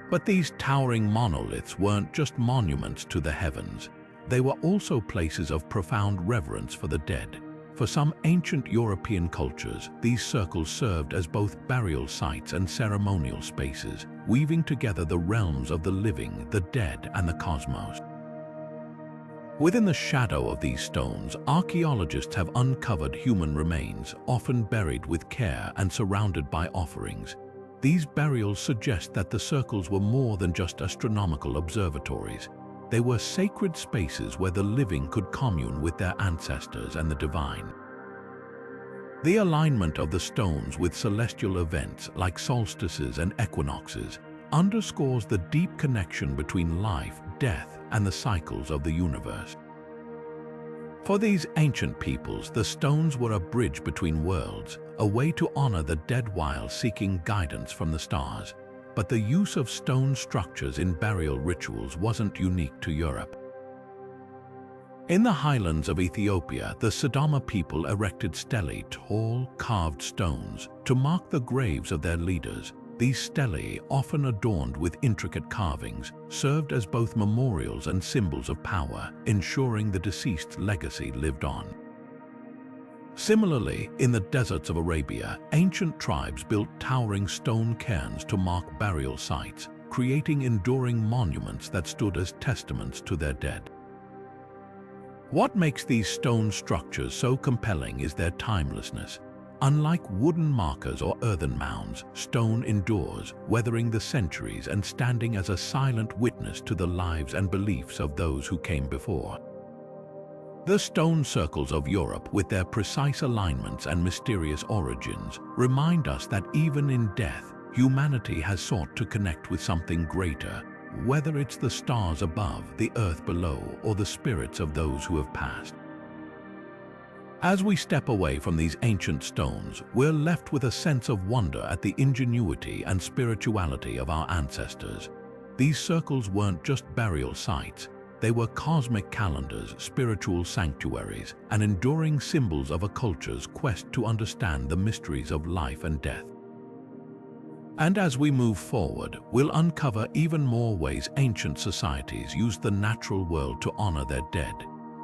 But these towering monoliths weren't just monuments to the heavens. They were also places of profound reverence for the dead. For some ancient European cultures, these circles served as both burial sites and ceremonial spaces, weaving together the realms of the living, the dead, and the cosmos. Within the shadow of these stones, archaeologists have uncovered human remains, often buried with care and surrounded by offerings. These burials suggest that the circles were more than just astronomical observatories. They were sacred spaces where the living could commune with their ancestors and the divine. The alignment of the stones with celestial events like solstices and equinoxes underscores the deep connection between life, death, and the cycles of the universe. For these ancient peoples, the stones were a bridge between worlds, a way to honor the dead while seeking guidance from the stars. But the use of stone structures in burial rituals wasn't unique to Europe. In the highlands of Ethiopia, the Sidama people erected stelae, tall, carved stones, to mark the graves of their leaders. These stelae, often adorned with intricate carvings, served as both memorials and symbols of power, ensuring the deceased's legacy lived on. Similarly, in the deserts of Arabia, ancient tribes built towering stone cairns to mark burial sites, creating enduring monuments that stood as testaments to their dead. What makes these stone structures so compelling is their timelessness. Unlike wooden markers or earthen mounds, stone endures, weathering the centuries and standing as a silent witness to the lives and beliefs of those who came before. The stone circles of Europe, with their precise alignments and mysterious origins, remind us that even in death, humanity has sought to connect with something greater, whether it's the stars above, the earth below, or the spirits of those who have passed. As we step away from these ancient stones, we're left with a sense of wonder at the ingenuity and spirituality of our ancestors. These circles weren't just burial sites. They were cosmic calendars, spiritual sanctuaries, and enduring symbols of a culture's quest to understand the mysteries of life and death. And as we move forward, we'll uncover even more ways ancient societies used the natural world to honor their dead,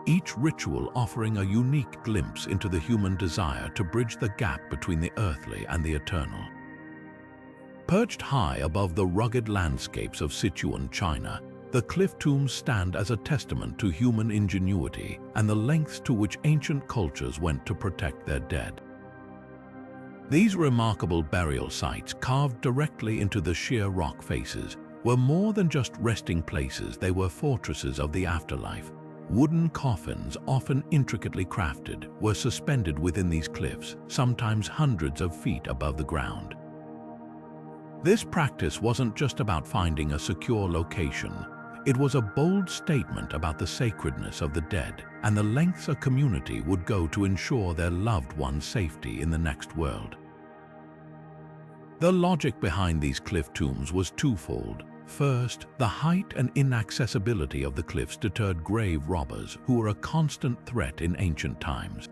each ritual offering a unique glimpse into the human desire to bridge the gap between the earthly and the eternal. Perched high above the rugged landscapes of Sichuan, China, the cliff tombs stand as a testament to human ingenuity and the lengths to which ancient cultures went to protect their dead. These remarkable burial sites, carved directly into the sheer rock faces, were more than just resting places. They were fortresses of the afterlife. Wooden coffins, often intricately crafted, were suspended within these cliffs, sometimes hundreds of feet above the ground. This practice wasn't just about finding a secure location. It was a bold statement about the sacredness of the dead and the lengths a community would go to ensure their loved ones' safety in the next world. The logic behind these cliff tombs was twofold. First, the height and inaccessibility of the cliffs deterred grave robbers who were a constant threat in ancient times.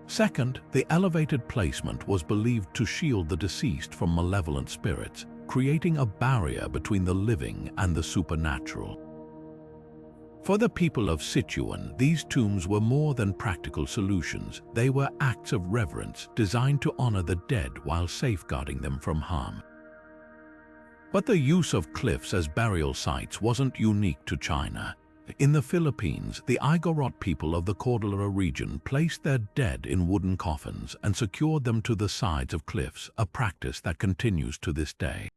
Second, the elevated placement was believed to shield the deceased from malevolent spirits, creating a barrier between the living and the supernatural. For the people of Sichuan, these tombs were more than practical solutions. They were acts of reverence designed to honor the dead while safeguarding them from harm. But the use of cliffs as burial sites wasn't unique to China. In the Philippines, the Igorot people of the Cordillera region placed their dead in wooden coffins and secured them to the sides of cliffs, a practice that continues to this day.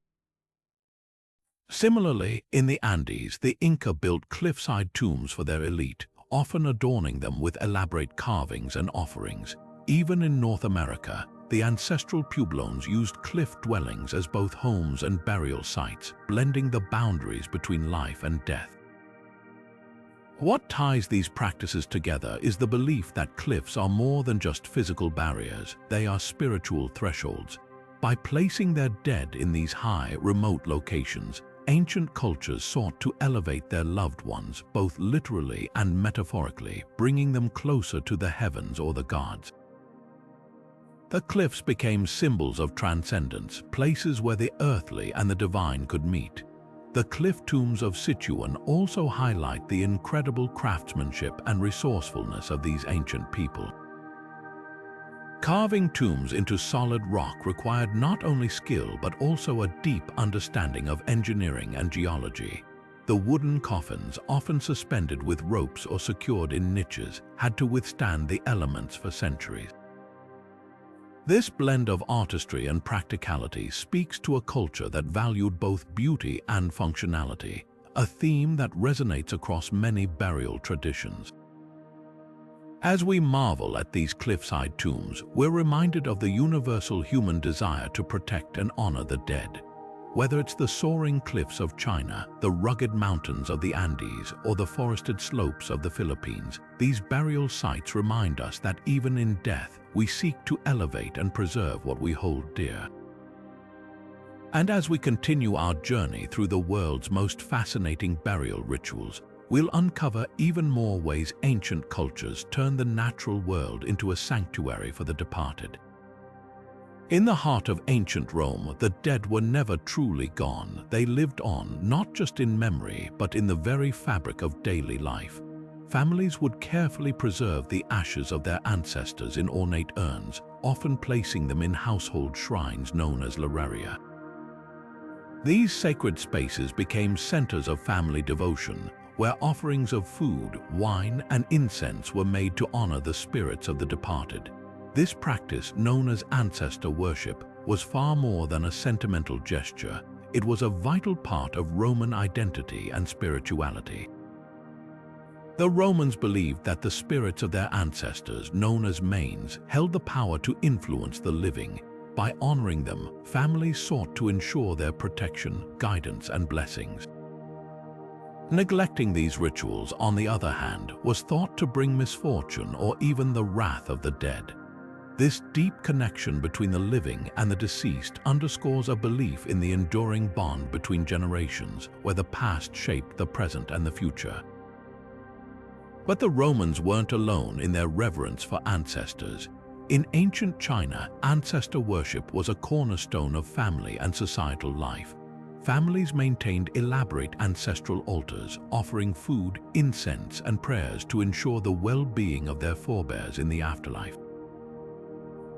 Similarly, in the Andes, the Inca built cliffside tombs for their elite, often adorning them with elaborate carvings and offerings. Even in North America, the ancestral Pueblones used cliff dwellings as both homes and burial sites, blending the boundaries between life and death. What ties these practices together is the belief that cliffs are more than just physical barriers, they are spiritual thresholds. By placing their dead in these high, remote locations, ancient cultures sought to elevate their loved ones, both literally and metaphorically, bringing them closer to the heavens or the gods. The cliffs became symbols of transcendence, places where the earthly and the divine could meet. The cliff tombs of Sichuan also highlight the incredible craftsmanship and resourcefulness of these ancient people. Carving tombs into solid rock required not only skill but also a deep understanding of engineering and geology. The wooden coffins, often suspended with ropes or secured in niches, had to withstand the elements for centuries. This blend of artistry and practicality speaks to a culture that valued both beauty and functionality, a theme that resonates across many burial traditions. As we marvel at these cliffside tombs, we're reminded of the universal human desire to protect and honor the dead. Whether it's the soaring cliffs of China, the rugged mountains of the Andes, or the forested slopes of the Philippines, these burial sites remind us that even in death, we seek to elevate and preserve what we hold dear. And as we continue our journey through the world's most fascinating burial rituals, we'll uncover even more ways ancient cultures turn the natural world into a sanctuary for the departed. In the heart of ancient Rome, the dead were never truly gone. They lived on, not just in memory, but in the very fabric of daily life. Families would carefully preserve the ashes of their ancestors in ornate urns, often placing them in household shrines known as lararia. These sacred spaces became centers of family devotion, where offerings of food, wine, and incense were made to honor the spirits of the departed. This practice, known as ancestor worship, was far more than a sentimental gesture. It was a vital part of Roman identity and spirituality. The Romans believed that the spirits of their ancestors, known as manes, held the power to influence the living. By honoring them, families sought to ensure their protection, guidance, and blessings. Neglecting these rituals, on the other hand, was thought to bring misfortune or even the wrath of the dead. This deep connection between the living and the deceased underscores a belief in the enduring bond between generations, where the past shaped the present and the future. But the Romans weren't alone in their reverence for ancestors. In ancient China, ancestor worship was a cornerstone of family and societal life. Families maintained elaborate ancestral altars, offering food, incense, and prayers to ensure the well-being of their forebears in the afterlife.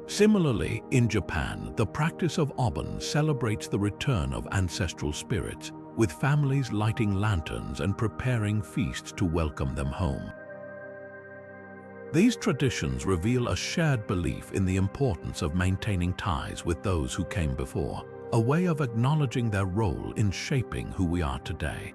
Similarly, in Japan, the practice of obon celebrates the return of ancestral spirits, with families lighting lanterns and preparing feasts to welcome them home. These traditions reveal a shared belief in the importance of maintaining ties with those who came before, a way of acknowledging their role in shaping who we are today.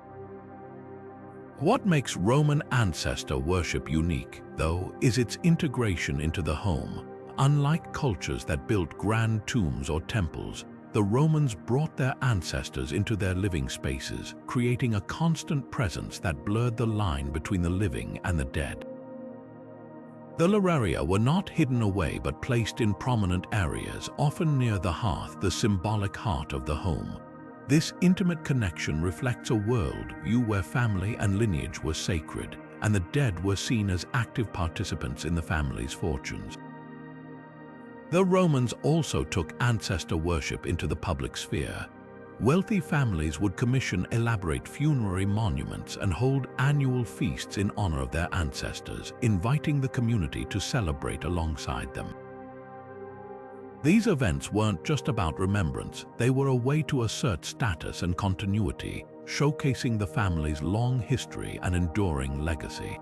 What makes Roman ancestor worship unique, though, is its integration into the home. Unlike cultures that built grand tombs or temples, the Romans brought their ancestors into their living spaces, creating a constant presence that blurred the line between the living and the dead. The lararia were not hidden away but placed in prominent areas, often near the hearth, the symbolic heart of the home. This intimate connection reflects a world view where family and lineage were sacred, and the dead were seen as active participants in the family's fortunes. The Romans also took ancestor worship into the public sphere. Wealthy families would commission elaborate funerary monuments and hold annual feasts in honor of their ancestors, inviting the community to celebrate alongside them. These events weren't just about remembrance, they were a way to assert status and continuity, showcasing the family's long history and enduring legacy.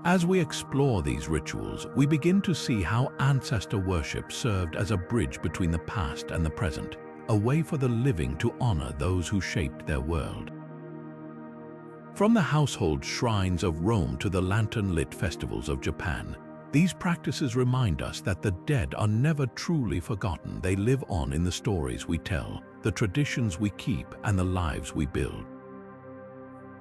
As we explore these rituals, we begin to see how ancestor worship served as a bridge between the past and the present, a way for the living to honor those who shaped their world. From the household shrines of Rome to the lantern-lit festivals of Japan, these practices remind us that the dead are never truly forgotten. They live on in the stories we tell, the traditions we keep, and the lives we build.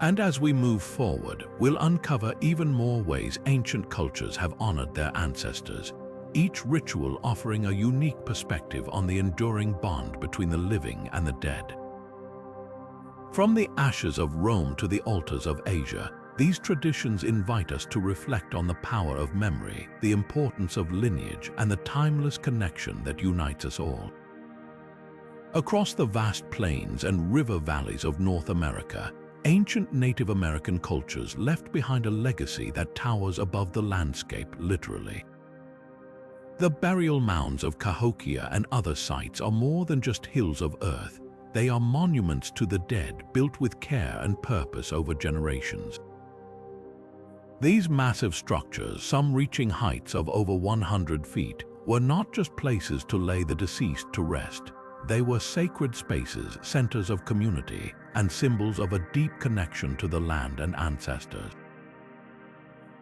And as we move forward, we'll uncover even more ways ancient cultures have honored their ancestors, each ritual offering a unique perspective on the enduring bond between the living and the dead. From the ashes of Rome to the altars of Asia, these traditions invite us to reflect on the power of memory, the importance of lineage, and the timeless connection that unites us all. Across the vast plains and river valleys of North America, ancient Native American cultures left behind a legacy that towers above the landscape, literally. The burial mounds of Cahokia and other sites are more than just hills of earth. They are monuments to the dead, built with care and purpose over generations. These massive structures, some reaching heights of over 100 feet, were not just places to lay the deceased to rest. They were sacred spaces, centers of community, and symbols of a deep connection to the land and ancestors.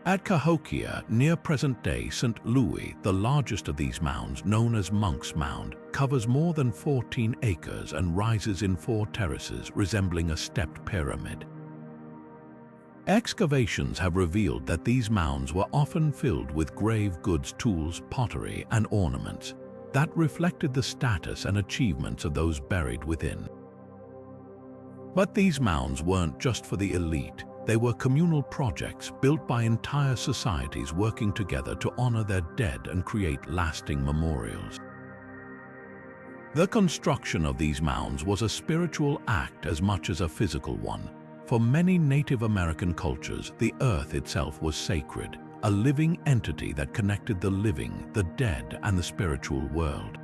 At Cahokia, near present-day St. Louis, the largest of these mounds, known as Monk's Mound, covers more than 14 acres and rises in 4 terraces, resembling a stepped pyramid. Excavations have revealed that these mounds were often filled with grave goods, tools, pottery, and ornaments that reflected the status and achievements of those buried within. But these mounds weren't just for the elite. They were communal projects built by entire societies working together to honor their dead and create lasting memorials. The construction of these mounds was a spiritual act as much as a physical one. For many Native American cultures, the earth itself was sacred, a living entity that connected the living, the dead, and the spiritual world.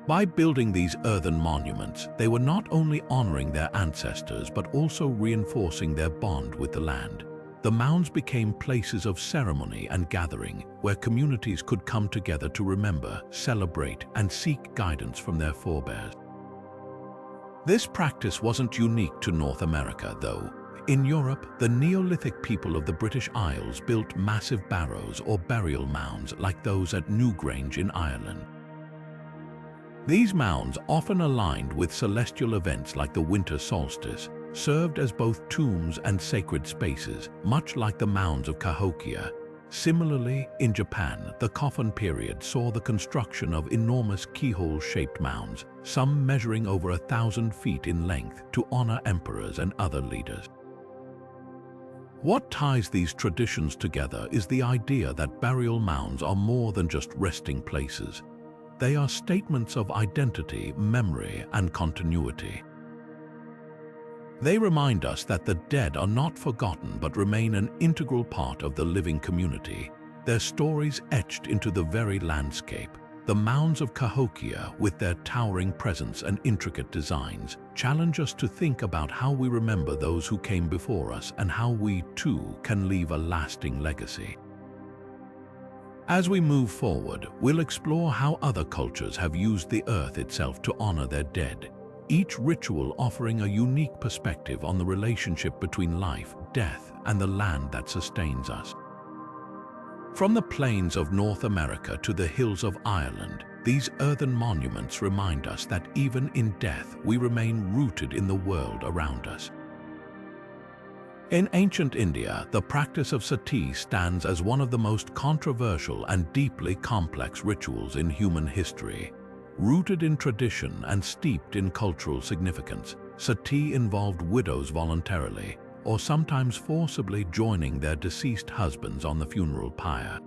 By building these earthen monuments, they were not only honoring their ancestors but also reinforcing their bond with the land. The mounds became places of ceremony and gathering, where communities could come together to remember, celebrate, and seek guidance from their forebears. This practice wasn't unique to North America, though. In Europe, the Neolithic people of the British Isles built massive barrows or burial mounds like those at Newgrange in Ireland. These mounds, often aligned with celestial events like the winter solstice, served as both tombs and sacred spaces, much like the mounds of Cahokia. Similarly, in Japan, the Coffin period saw the construction of enormous keyhole-shaped mounds, some measuring over 1,000 feet in length, to honor emperors and other leaders. What ties these traditions together is the idea that burial mounds are more than just resting places. They are statements of identity, memory, and continuity. They remind us that the dead are not forgotten but remain an integral part of the living community, their stories etched into the very landscape. The mounds of Cahokia, with their towering presence and intricate designs, challenge us to think about how we remember those who came before us and how we, too, can leave a lasting legacy. As we move forward, we'll explore how other cultures have used the earth itself to honor their dead, each ritual offering a unique perspective on the relationship between life, death, and the land that sustains us. From the plains of North America to the hills of Ireland, these earthen monuments remind us that even in death we remain rooted in the world around us. In ancient India, the practice of Sati stands as one of the most controversial and deeply complex rituals in human history. Rooted in tradition and steeped in cultural significance, Sati involved widows voluntarily, or sometimes forcibly joining their deceased husbands on the funeral pyre.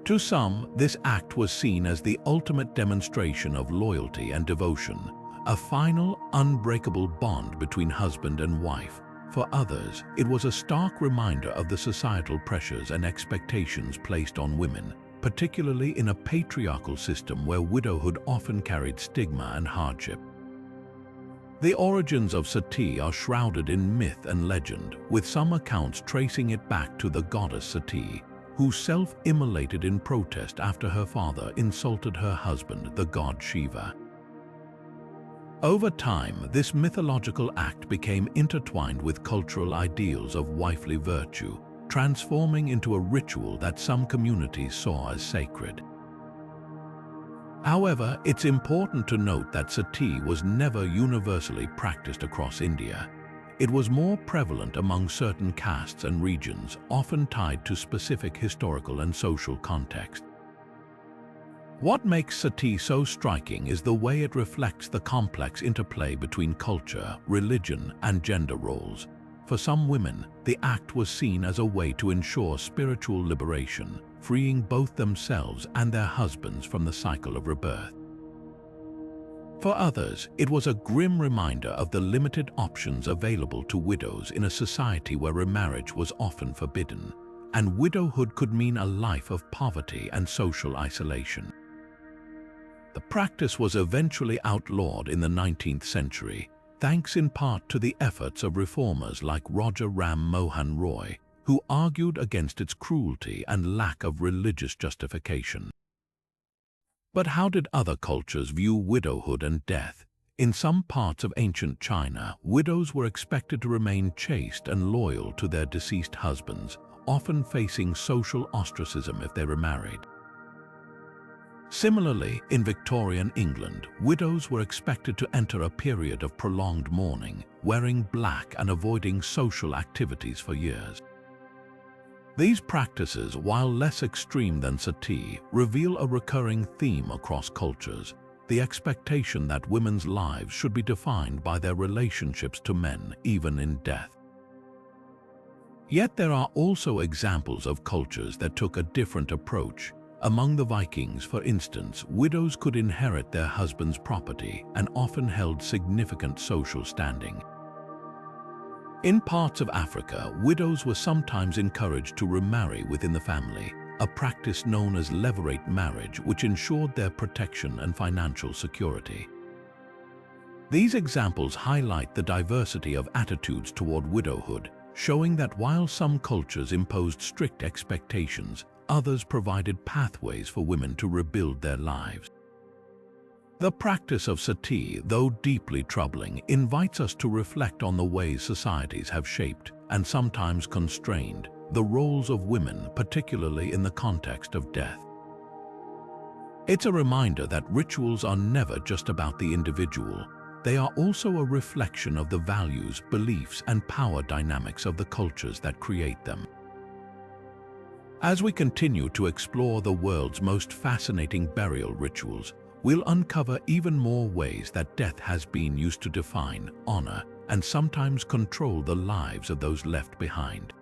To some, this act was seen as the ultimate demonstration of loyalty and devotion, a final, unbreakable bond between husband and wife. For others, it was a stark reminder of the societal pressures and expectations placed on women, particularly in a patriarchal system where widowhood often carried stigma and hardship. The origins of Sati are shrouded in myth and legend, with some accounts tracing it back to the goddess Sati, who self-immolated in protest after her father insulted her husband, the god Shiva. Over time, this mythological act became intertwined with cultural ideals of wifely virtue, transforming into a ritual that some communities saw as sacred. However, it's important to note that sati was never universally practiced across India. It was more prevalent among certain castes and regions, often tied to specific historical and social context. What makes sati so striking is the way it reflects the complex interplay between culture, religion, and gender roles. For some women, the act was seen as a way to ensure spiritual liberation, freeing both themselves and their husbands from the cycle of rebirth. For others, it was a grim reminder of the limited options available to widows in a society where remarriage was often forbidden, and widowhood could mean a life of poverty and social isolation. The practice was eventually outlawed in the 19th century, thanks in part to the efforts of reformers like Raja Ram Mohan Roy, who argued against its cruelty and lack of religious justification. But how did other cultures view widowhood and death? In some parts of ancient China, widows were expected to remain chaste and loyal to their deceased husbands, often facing social ostracism if they remarried. Similarly, in Victorian England, widows were expected to enter a period of prolonged mourning, wearing black and avoiding social activities for years. These practices, while less extreme than sati, reveal a recurring theme across cultures: the expectation that women's lives should be defined by their relationships to men, even in death. Yet there are also examples of cultures that took a different approach. Among the Vikings, for instance, widows could inherit their husband's property and often held significant social standing. In parts of Africa, widows were sometimes encouraged to remarry within the family, a practice known as levirate marriage, which ensured their protection and financial security. These examples highlight the diversity of attitudes toward widowhood, showing that while some cultures imposed strict expectations, others provided pathways for women to rebuild their lives. The practice of sati, though deeply troubling, invites us to reflect on the ways societies have shaped, and sometimes constrained, the roles of women, particularly in the context of death. It's a reminder that rituals are never just about the individual. They are also a reflection of the values, beliefs, and power dynamics of the cultures that create them. As we continue to explore the world's most fascinating burial rituals, we'll uncover even more ways that death has been used to define, honor, and sometimes control the lives of those left behind.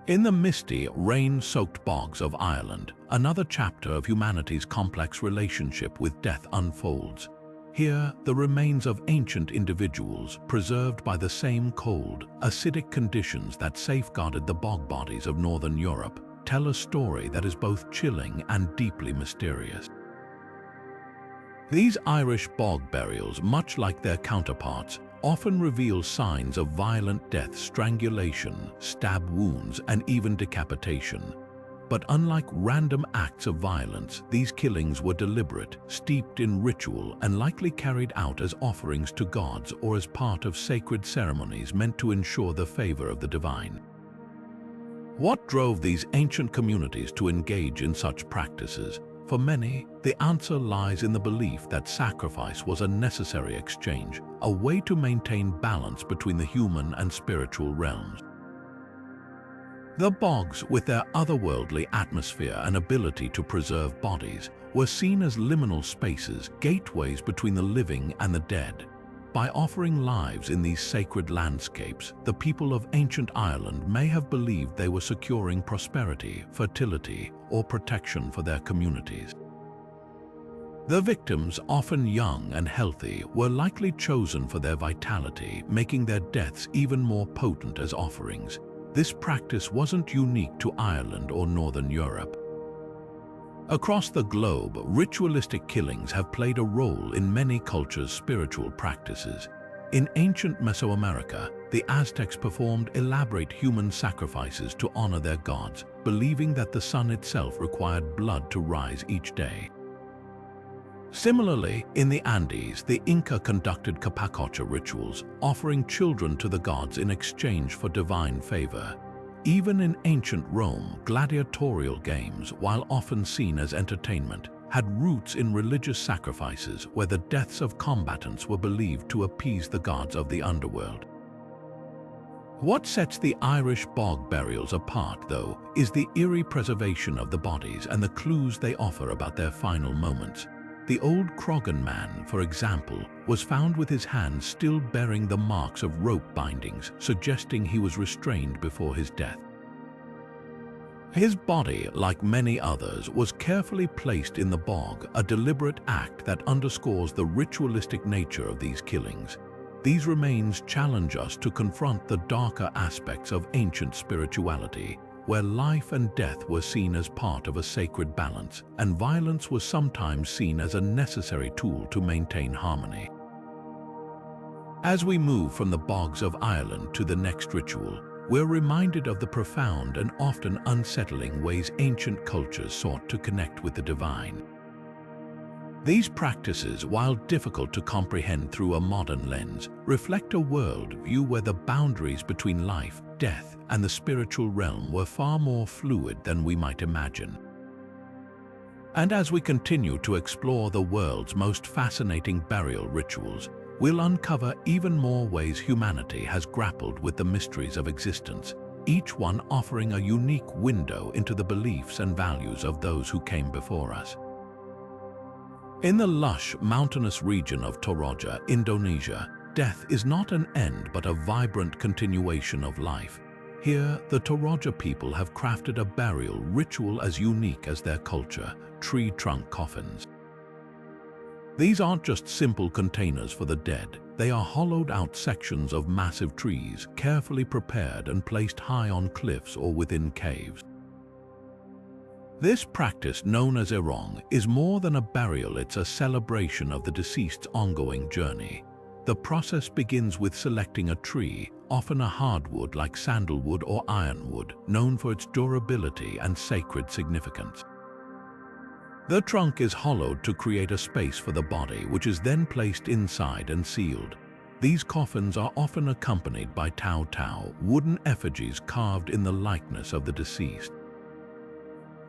In the misty, rain-soaked bogs of Ireland, another chapter of humanity's complex relationship with death unfolds. Here, the remains of ancient individuals, preserved by the same cold, acidic conditions that safeguarded the bog bodies of northern Europe, tell a story that is both chilling and deeply mysterious. These Irish bog burials, much like their counterparts, often reveal signs of violent death, strangulation, stab wounds, and even decapitation. But unlike random acts of violence, these killings were deliberate, steeped in ritual, and likely carried out as offerings to gods or as part of sacred ceremonies meant to ensure the favor of the divine. What drove these ancient communities to engage in such practices? For many, the answer lies in the belief that sacrifice was a necessary exchange, a way to maintain balance between the human and spiritual realms. The bogs, with their otherworldly atmosphere and ability to preserve bodies, were seen as liminal spaces, gateways between the living and the dead. By offering lives in these sacred landscapes, the people of ancient Ireland may have believed they were securing prosperity, fertility, or protection for their communities. The victims, often young and healthy, were likely chosen for their vitality, making their deaths even more potent as offerings. This practice wasn't unique to Ireland or Northern Europe. Across the globe, ritualistic killings have played a role in many cultures' spiritual practices. In ancient Mesoamerica, the Aztecs performed elaborate human sacrifices to honor their gods, believing that the sun itself required blood to rise each day. Similarly, in the Andes, the Inca conducted Capacocha rituals, offering children to the gods in exchange for divine favor. Even in ancient Rome, gladiatorial games, while often seen as entertainment, had roots in religious sacrifices where the deaths of combatants were believed to appease the gods of the underworld. What sets the Irish bog burials apart, though, is the eerie preservation of the bodies and the clues they offer about their final moments. The old Croghan man, for example, was found with his hands still bearing the marks of rope bindings, suggesting he was restrained before his death. His body, like many others, was carefully placed in the bog, a deliberate act that underscores the ritualistic nature of these killings. These remains challenge us to confront the darker aspects of ancient spirituality, where life and death were seen as part of a sacred balance, and violence was sometimes seen as a necessary tool to maintain harmony. As we move from the bogs of Ireland to the next ritual, we're reminded of the profound and often unsettling ways ancient cultures sought to connect with the divine. These practices, while difficult to comprehend through a modern lens, reflect a worldview where the boundaries between life, death, and the spiritual realm were far more fluid than we might imagine. And as we continue to explore the world's most fascinating burial rituals, we'll uncover even more ways humanity has grappled with the mysteries of existence, each one offering a unique window into the beliefs and values of those who came before us. In the lush, mountainous region of Toraja, Indonesia, death is not an end but a vibrant continuation of life. Here, the Toraja people have crafted a burial ritual as unique as their culture: tree trunk coffins. These aren't just simple containers for the dead, they are hollowed-out sections of massive trees, carefully prepared and placed high on cliffs or within caves. This practice, known as Irong, is more than a burial, it's a celebration of the deceased's ongoing journey. The process begins with selecting a tree, often a hardwood like sandalwood or ironwood, known for its durability and sacred significance. The trunk is hollowed to create a space for the body, which is then placed inside and sealed. These coffins are often accompanied by tau, wooden effigies carved in the likeness of the deceased.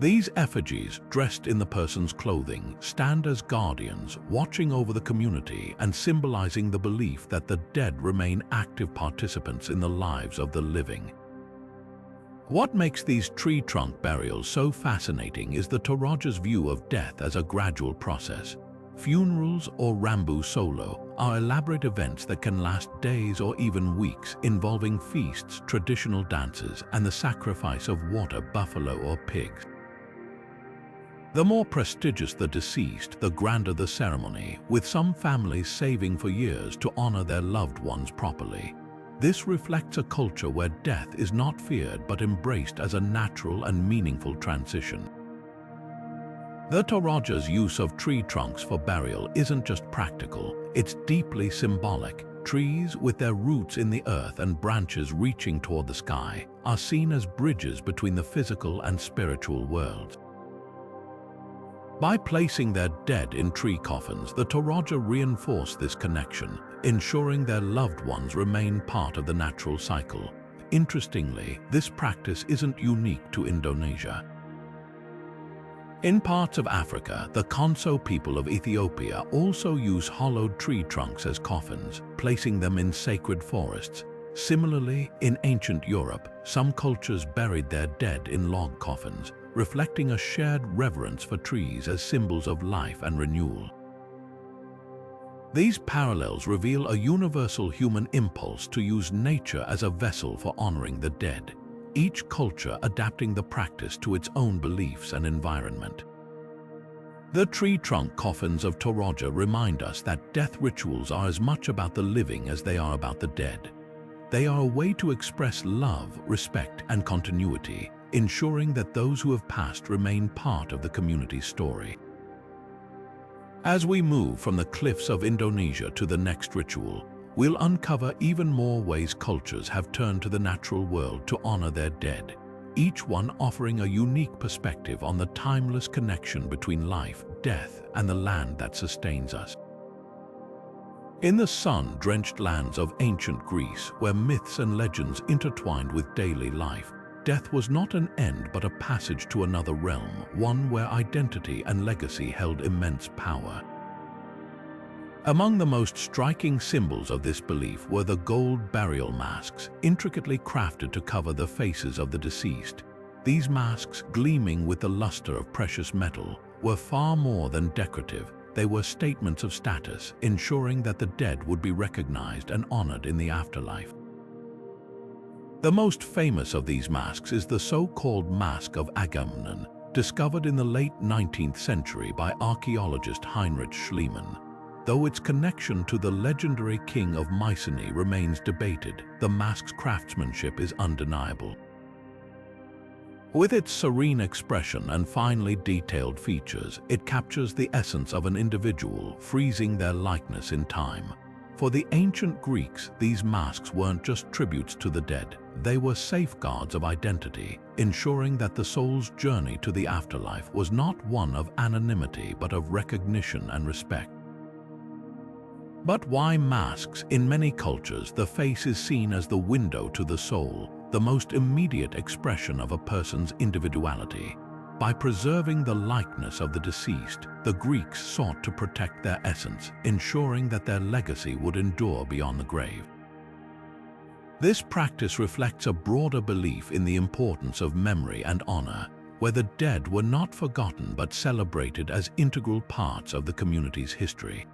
These effigies, dressed in the person's clothing, stand as guardians, watching over the community and symbolizing the belief that the dead remain active participants in the lives of the living. What makes these tree trunk burials so fascinating is the Toraja's view of death as a gradual process. Funerals, or rambu solo, are elaborate events that can last days or even weeks, involving feasts, traditional dances, and the sacrifice of water buffalo or pigs. The more prestigious the deceased, the grander the ceremony, with some families saving for years to honor their loved ones properly. This reflects a culture where death is not feared but embraced as a natural and meaningful transition. The Toraja's use of tree trunks for burial isn't just practical, it's deeply symbolic. Trees, with their roots in the earth and branches reaching toward the sky, are seen as bridges between the physical and spiritual worlds. By placing their dead in tree coffins, the Toraja reinforce this connection, ensuring their loved ones remain part of the natural cycle. Interestingly, this practice isn't unique to Indonesia. In parts of Africa, the Konso people of Ethiopia also use hollowed tree trunks as coffins, placing them in sacred forests. Similarly, in ancient Europe, some cultures buried their dead in log coffins, reflecting a shared reverence for trees as symbols of life and renewal. These parallels reveal a universal human impulse to use nature as a vessel for honoring the dead, each culture adapting the practice to its own beliefs and environment. The tree trunk coffins of Toraja remind us that death rituals are as much about the living as they are about the dead. They are a way to express love, respect, and continuity, ensuring that those who have passed remain part of the community's story. As we move from the cliffs of Indonesia to the next ritual, we'll uncover even more ways cultures have turned to the natural world to honor their dead, each one offering a unique perspective on the timeless connection between life, death, and the land that sustains us. In the sun-drenched lands of ancient Greece, where myths and legends intertwined with daily life, death was not an end but a passage to another realm, one where identity and legacy held immense power. Among the most striking symbols of this belief were the gold burial masks, intricately crafted to cover the faces of the deceased. These masks, gleaming with the luster of precious metal, were far more than decorative. They were statements of status, ensuring that the dead would be recognized and honored in the afterlife. The most famous of these masks is the so-called Mask of Agamemnon, discovered in the late 19th century by archaeologist Heinrich Schliemann. Though its connection to the legendary king of Mycenae remains debated, the mask's craftsmanship is undeniable. With its serene expression and finely detailed features, it captures the essence of an individual, freezing their likeness in time. For the ancient Greeks, these masks weren't just tributes to the dead, they were safeguards of identity, ensuring that the soul's journey to the afterlife was not one of anonymity but of recognition and respect. But why masks? In many cultures, the face is seen as the window to the soul, the most immediate expression of a person's individuality. By preserving the likeness of the deceased, the Greeks sought to protect their essence, ensuring that their legacy would endure beyond the grave. This practice reflects a broader belief in the importance of memory and honor, where the dead were not forgotten but celebrated as integral parts of the community's history.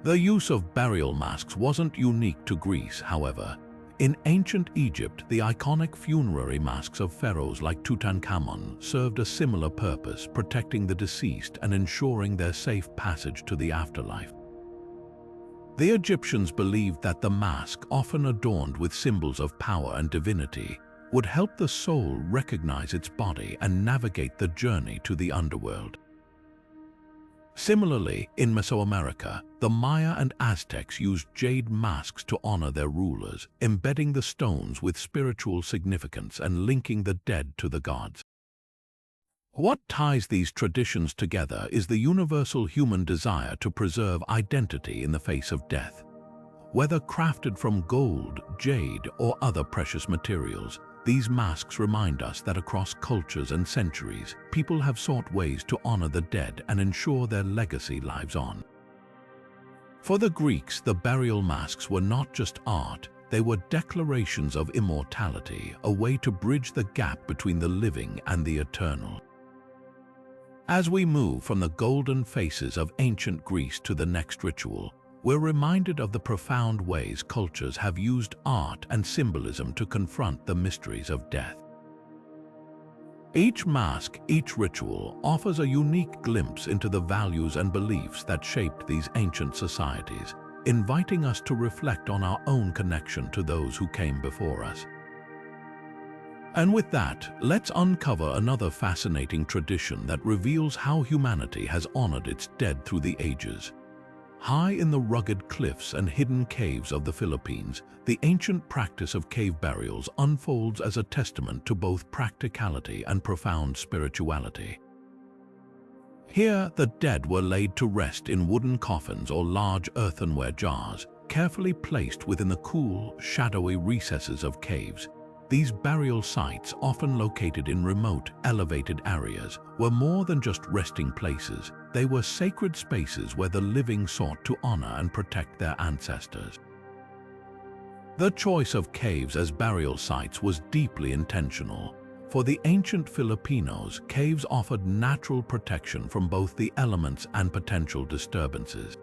The use of burial masks wasn't unique to Greece, however. In ancient Egypt, the iconic funerary masks of pharaohs like Tutankhamun served a similar purpose, protecting the deceased and ensuring their safe passage to the afterlife. The Egyptians believed that the mask, often adorned with symbols of power and divinity, would help the soul recognize its body and navigate the journey to the underworld. Similarly, in Mesoamerica, the Maya and Aztecs used jade masks to honor their rulers, embedding the stones with spiritual significance and linking the dead to the gods. What ties these traditions together is the universal human desire to preserve identity in the face of death. Whether crafted from gold, jade, or other precious materials, these masks remind us that across cultures and centuries, people have sought ways to honor the dead and ensure their legacy lives on. For the Greeks, the burial masks were not just art, they were declarations of immortality, a way to bridge the gap between the living and the eternal. As we move from the golden faces of ancient Greece to the next ritual, we're reminded of the profound ways cultures have used art and symbolism to confront the mysteries of death. Each mask, each ritual, offers a unique glimpse into the values and beliefs that shaped these ancient societies, inviting us to reflect on our own connection to those who came before us. And with that, let's uncover another fascinating tradition that reveals how humanity has honored its dead through the ages. High in the rugged cliffs and hidden caves of the Philippines, the ancient practice of cave burials unfolds as a testament to both practicality and profound spirituality. Here, the dead were laid to rest in wooden coffins or large earthenware jars, carefully placed within the cool, shadowy recesses of caves. These burial sites, often located in remote, elevated areas, were more than just resting places. They were sacred spaces where the living sought to honor and protect their ancestors. The choice of caves as burial sites was deeply intentional. For the ancient Filipinos, caves offered natural protection from both the elements and potential disturbances.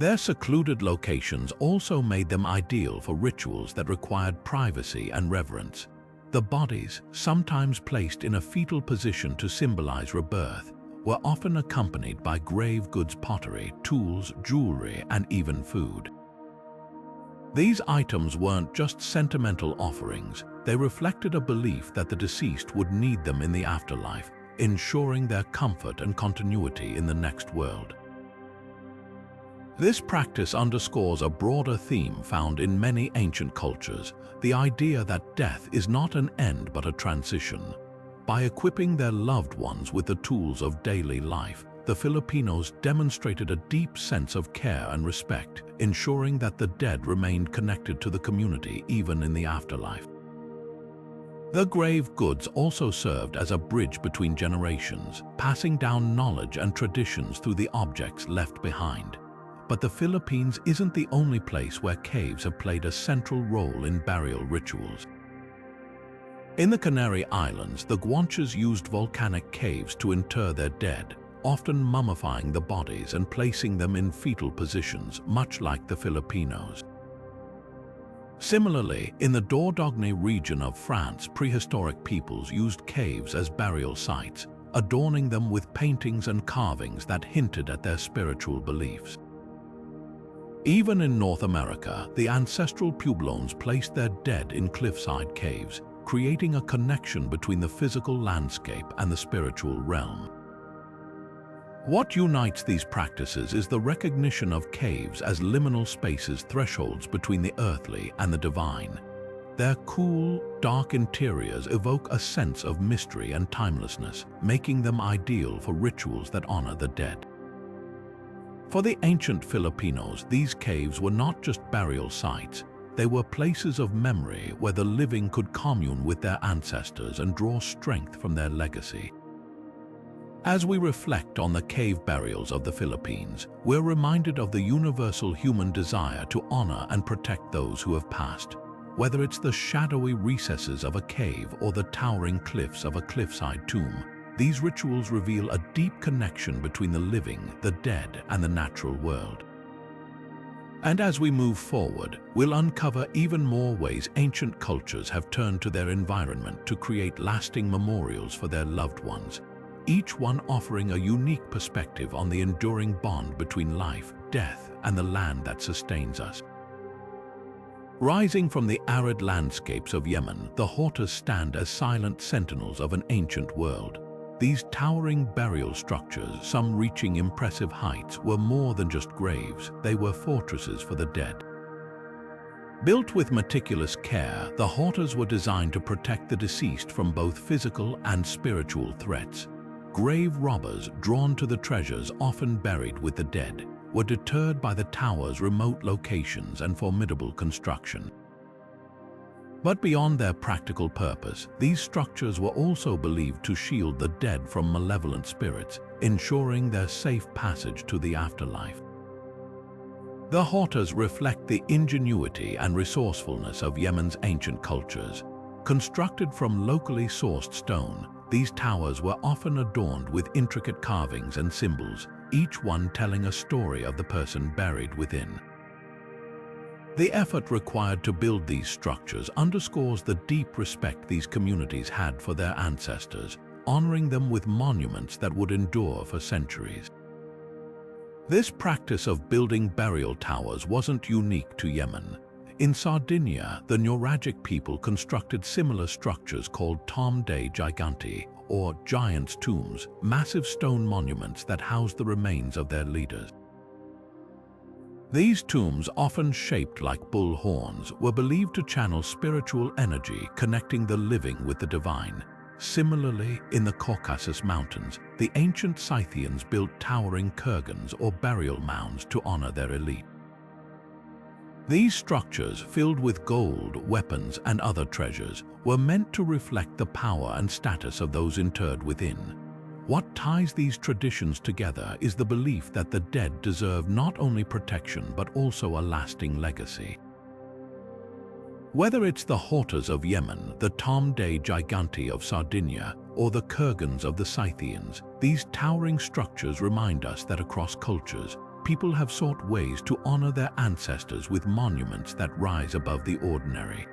Their secluded locations also made them ideal for rituals that required privacy and reverence. The bodies, sometimes placed in a fetal position to symbolize rebirth, were often accompanied by grave goods pottery, tools, jewelry, and even food. These items weren't just sentimental offerings, they reflected a belief that the deceased would need them in the afterlife, ensuring their comfort and continuity in the next world. This practice underscores a broader theme found in many ancient cultures, the idea that death is not an end but a transition. By equipping their loved ones with the tools of daily life, the Filipinos demonstrated a deep sense of care and respect, ensuring that the dead remained connected to the community even in the afterlife. The grave goods also served as a bridge between generations, passing down knowledge and traditions through the objects left behind. But the Philippines isn't the only place where caves have played a central role in burial rituals. In the Canary Islands, the Guanches used volcanic caves to inter their dead, often mummifying the bodies and placing them in fetal positions, much like the Filipinos. Similarly, in the Dordogne region of France, prehistoric peoples used caves as burial sites, adorning them with paintings and carvings that hinted at their spiritual beliefs. Even in North America, the ancestral Pueblones placed their dead in cliffside caves, creating a connection between the physical landscape and the spiritual realm. What unites these practices is the recognition of caves as liminal spaces, thresholds between the earthly and the divine. Their cool, dark interiors evoke a sense of mystery and timelessness, making them ideal for rituals that honor the dead. For the ancient Filipinos, these caves were not just burial sites. They were places of memory where the living could commune with their ancestors and draw strength from their legacy. As we reflect on the cave burials of the Philippines, we're reminded of the universal human desire to honor and protect those who have passed. Whether it's the shadowy recesses of a cave or the towering cliffs of a cliffside tomb, these rituals reveal a deep connection between the living, the dead, and the natural world. And as we move forward, we'll uncover even more ways ancient cultures have turned to their environment to create lasting memorials for their loved ones, each one offering a unique perspective on the enduring bond between life, death, and the land that sustains us. Rising from the arid landscapes of Yemen, the Hortas stand as silent sentinels of an ancient world. These towering burial structures, some reaching impressive heights, were more than just graves. They were fortresses for the dead. Built with meticulous care, the Hortas were designed to protect the deceased from both physical and spiritual threats. Grave robbers, drawn to the treasures often buried with the dead, were deterred by the tower's remote locations and formidable construction. But beyond their practical purpose, these structures were also believed to shield the dead from malevolent spirits, ensuring their safe passage to the afterlife. The Hortas reflect the ingenuity and resourcefulness of Yemen's ancient cultures. Constructed from locally sourced stone, these towers were often adorned with intricate carvings and symbols, each one telling a story of the person buried within. The effort required to build these structures underscores the deep respect these communities had for their ancestors, honoring them with monuments that would endure for centuries. This practice of building burial towers wasn't unique to Yemen. In Sardinia, the Nuragic people constructed similar structures called tombe dei giganti, or giants' tombs, massive stone monuments that housed the remains of their leaders. These tombs, often shaped like bull horns, were believed to channel spiritual energy, connecting the living with the divine. Similarly, in the Caucasus Mountains, the ancient Scythians built towering kurgans or burial mounds to honor their elite. These structures, filled with gold, weapons, and other treasures, were meant to reflect the power and status of those interred within. What ties these traditions together is the belief that the dead deserve not only protection but also a lasting legacy. Whether it's the Hortas of Yemen, the tombe dei giganti of Sardinia, or the kurgans of the Scythians, these towering structures remind us that across cultures, people have sought ways to honor their ancestors with monuments that rise above the ordinary.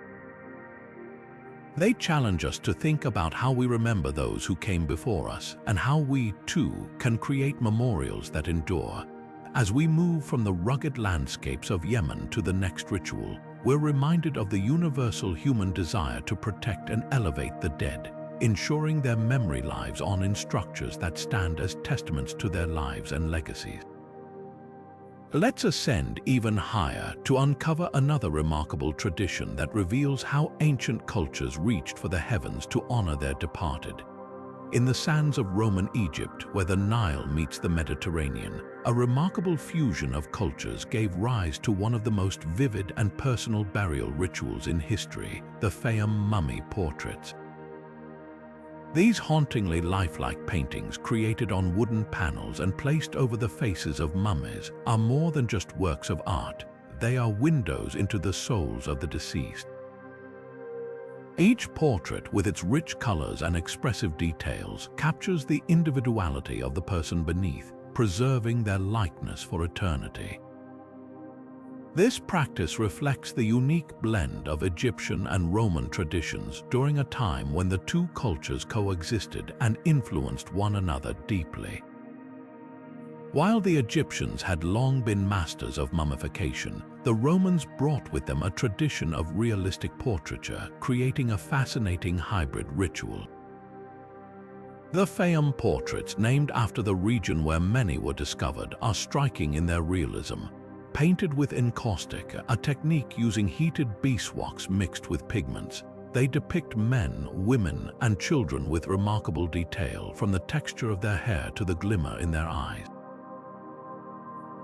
They challenge us to think about how we remember those who came before us and how we, too, can create memorials that endure. As we move from the rugged landscapes of Yemen to the next ritual, we're reminded of the universal human desire to protect and elevate the dead, ensuring their memory lives on in structures that stand as testaments to their lives and legacies. Let's ascend even higher to uncover another remarkable tradition that reveals how ancient cultures reached for the heavens to honor their departed. In the sands of Roman Egypt, where the Nile meets the Mediterranean, a remarkable fusion of cultures gave rise to one of the most vivid and personal burial rituals in history, the Faiyum mummy portraits. These hauntingly lifelike paintings, created on wooden panels and placed over the faces of mummies, are more than just works of art. They are windows into the souls of the deceased. Each portrait, with its rich colors and expressive details, captures the individuality of the person beneath, preserving their likeness for eternity. This practice reflects the unique blend of Egyptian and Roman traditions during a time when the two cultures coexisted and influenced one another deeply. While the Egyptians had long been masters of mummification, the Romans brought with them a tradition of realistic portraiture, creating a fascinating hybrid ritual. The Faiyum portraits, named after the region where many were discovered, are striking in their realism. Painted with encaustic, a technique using heated beeswax mixed with pigments, they depict men, women, and children with remarkable detail, from the texture of their hair to the glimmer in their eyes.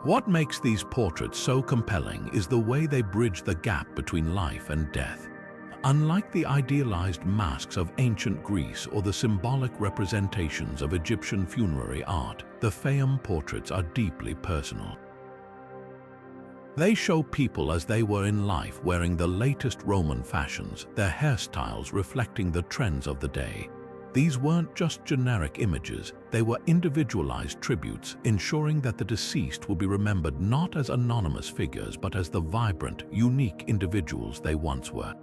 What makes these portraits so compelling is the way they bridge the gap between life and death. Unlike the idealized masks of ancient Greece or the symbolic representations of Egyptian funerary art, the Faiyum portraits are deeply personal. They show people as they were in life, wearing the latest Roman fashions, their hairstyles reflecting the trends of the day. These weren't just generic images, they were individualized tributes, ensuring that the deceased will be remembered not as anonymous figures but as the vibrant, unique individuals they once were.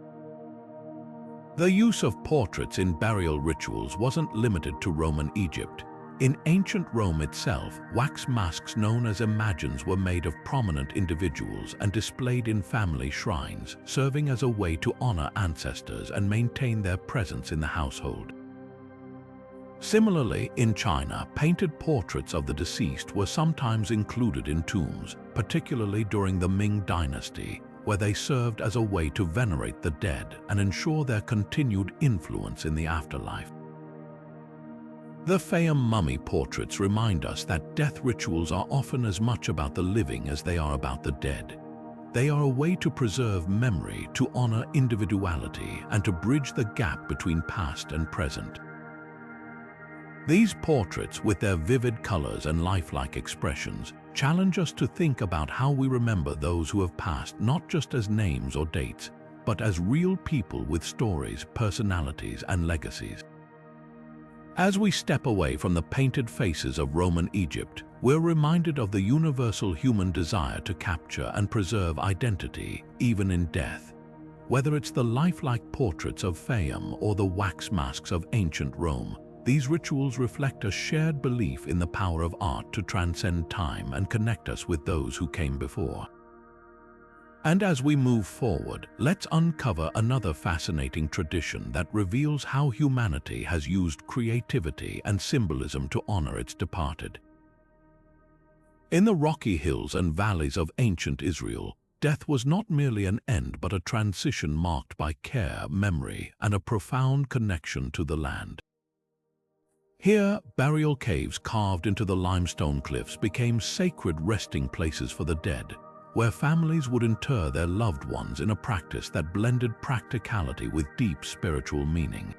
The use of portraits in burial rituals wasn't limited to Roman Egypt. In ancient Rome itself, wax masks known as imagines were made of prominent individuals and displayed in family shrines, serving as a way to honor ancestors and maintain their presence in the household. Similarly, in China, painted portraits of the deceased were sometimes included in tombs, particularly during the Ming Dynasty, where they served as a way to venerate the dead and ensure their continued influence in the afterlife. The Faiyum mummy portraits remind us that death rituals are often as much about the living as they are about the dead. They are a way to preserve memory, to honor individuality, and to bridge the gap between past and present. These portraits, with their vivid colors and lifelike expressions, challenge us to think about how we remember those who have passed, not just as names or dates, but as real people with stories, personalities, and legacies. As we step away from the painted faces of Roman Egypt, we're reminded of the universal human desire to capture and preserve identity, even in death. Whether it's the lifelike portraits of Faiyum or the wax masks of ancient Rome, these rituals reflect a shared belief in the power of art to transcend time and connect us with those who came before. And as we move forward, let's uncover another fascinating tradition that reveals how humanity has used creativity and symbolism to honor its departed. In the rocky hills and valleys of ancient Israel, death was not merely an end but a transition marked by care, memory, and a profound connection to the land. Here, burial caves carved into the limestone cliffs became sacred resting places for the dead, where families would inter their loved ones in a practice that blended practicality with deep spiritual meaning.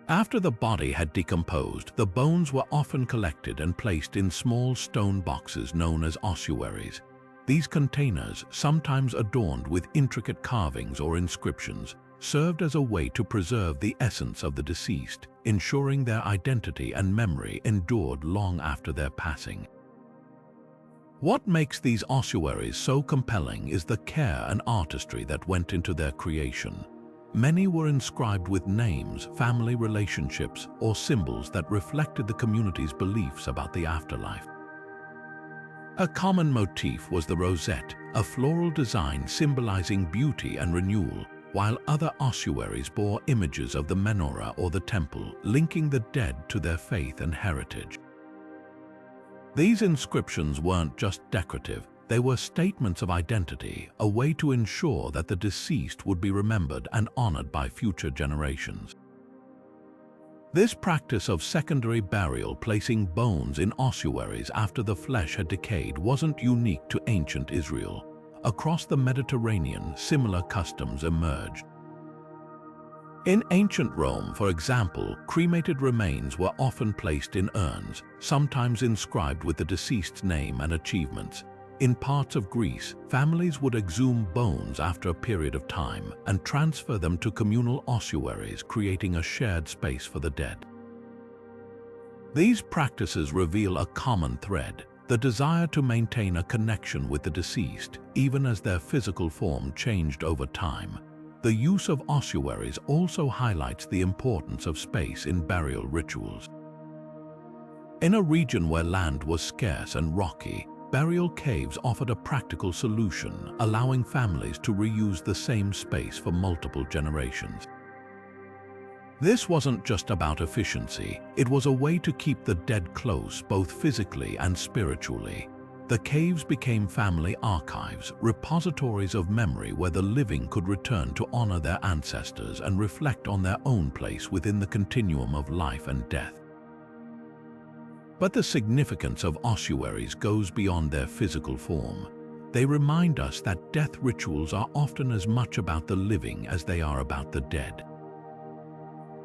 After the body had decomposed, the bones were often collected and placed in small stone boxes known as ossuaries. These containers, sometimes adorned with intricate carvings or inscriptions, served as a way to preserve the essence of the deceased, ensuring their identity and memory endured long after their passing. What makes these ossuaries so compelling is the care and artistry that went into their creation. Many were inscribed with names, family relationships, or symbols that reflected the community's beliefs about the afterlife. A common motif was the rosette, a floral design symbolizing beauty and renewal, while other ossuaries bore images of the menorah or the temple, linking the dead to their faith and heritage. These inscriptions weren't just decorative, they were statements of identity, a way to ensure that the deceased would be remembered and honored by future generations. This practice of secondary burial, placing bones in ossuaries after the flesh had decayed, wasn't unique to ancient Israel. Across the Mediterranean, similar customs emerged. In ancient Rome, for example, cremated remains were often placed in urns, sometimes inscribed with the deceased's name and achievements. In parts of Greece, families would exhume bones after a period of time and transfer them to communal ossuaries, creating a shared space for the dead. These practices reveal a common thread: the desire to maintain a connection with the deceased, even as their physical form changed over time. The use of ossuaries also highlights the importance of space in burial rituals. In a region where land was scarce and rocky, burial caves offered a practical solution, allowing families to reuse the same space for multiple generations. This wasn't just about efficiency, it was a way to keep the dead close, both physically and spiritually. The caves became family archives, repositories of memory where the living could return to honor their ancestors and reflect on their own place within the continuum of life and death. But the significance of ossuaries goes beyond their physical form. They remind us that death rituals are often as much about the living as they are about the dead.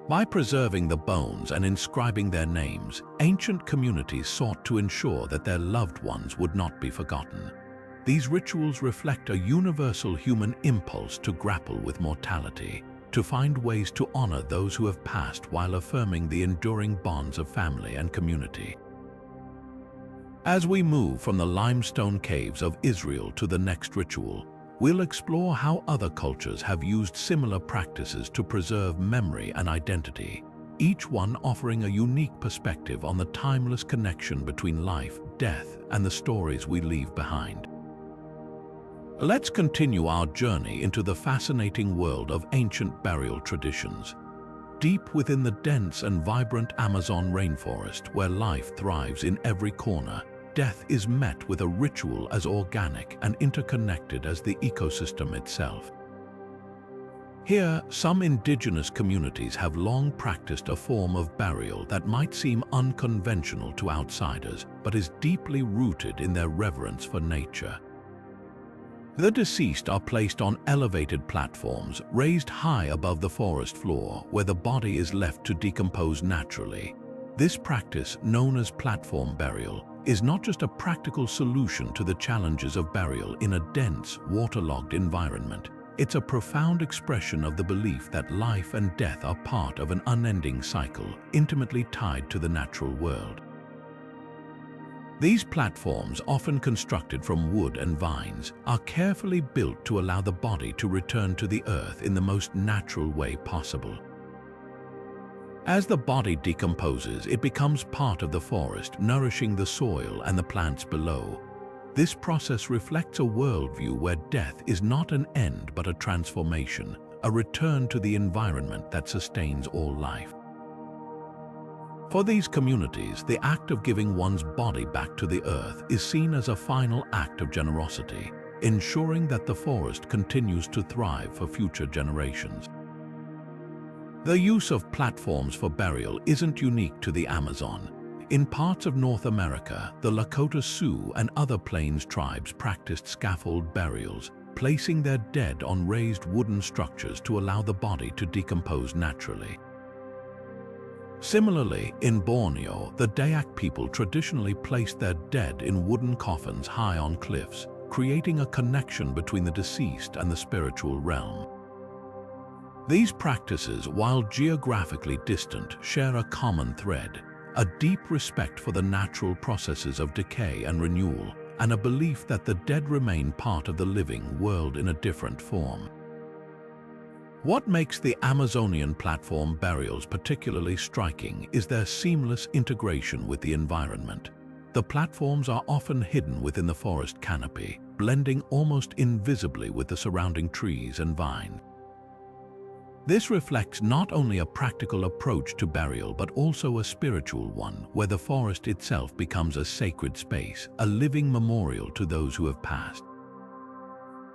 By preserving the bones and inscribing their names, ancient communities sought to ensure that their loved ones would not be forgotten. These rituals reflect a universal human impulse to grapple with mortality, to find ways to honor those who have passed while affirming the enduring bonds of family and community. As we move from the limestone caves of Israel to the next ritual, we'll explore how other cultures have used similar practices to preserve memory and identity, each one offering a unique perspective on the timeless connection between life, death, and the stories we leave behind. Let's continue our journey into the fascinating world of ancient burial traditions. Deep within the dense and vibrant Amazon rainforest, where life thrives in every corner, death is met with a ritual as organic and interconnected as the ecosystem itself. Here, some indigenous communities have long practiced a form of burial that might seem unconventional to outsiders, but is deeply rooted in their reverence for nature. The deceased are placed on elevated platforms, raised high above the forest floor, where the body is left to decompose naturally. This practice, known as platform burial, is not just a practical solution to the challenges of burial in a dense, waterlogged environment. It's a profound expression of the belief that life and death are part of an unending cycle, intimately tied to the natural world. These platforms, often constructed from wood and vines, are carefully built to allow the body to return to the earth in the most natural way possible. As the body decomposes, it becomes part of the forest, nourishing the soil and the plants below. This process reflects a worldview where death is not an end but a transformation, a return to the environment that sustains all life. For these communities, the act of giving one's body back to the earth is seen as a final act of generosity, ensuring that the forest continues to thrive for future generations. The use of platforms for burial isn't unique to the Amazon. In parts of North America, the Lakota Sioux and other Plains tribes practiced scaffold burials, placing their dead on raised wooden structures to allow the body to decompose naturally. Similarly, in Borneo, the Dayak people traditionally placed their dead in wooden coffins high on cliffs, creating a connection between the deceased and the spiritual realm. These practices, while geographically distant, share a common thread: a deep respect for the natural processes of decay and renewal, and a belief that the dead remain part of the living world in a different form. What makes the Amazonian platform burials particularly striking is their seamless integration with the environment. The platforms are often hidden within the forest canopy, blending almost invisibly with the surrounding trees and vines. This reflects not only a practical approach to burial but also a spiritual one, where the forest itself becomes a sacred space, a living memorial to those who have passed.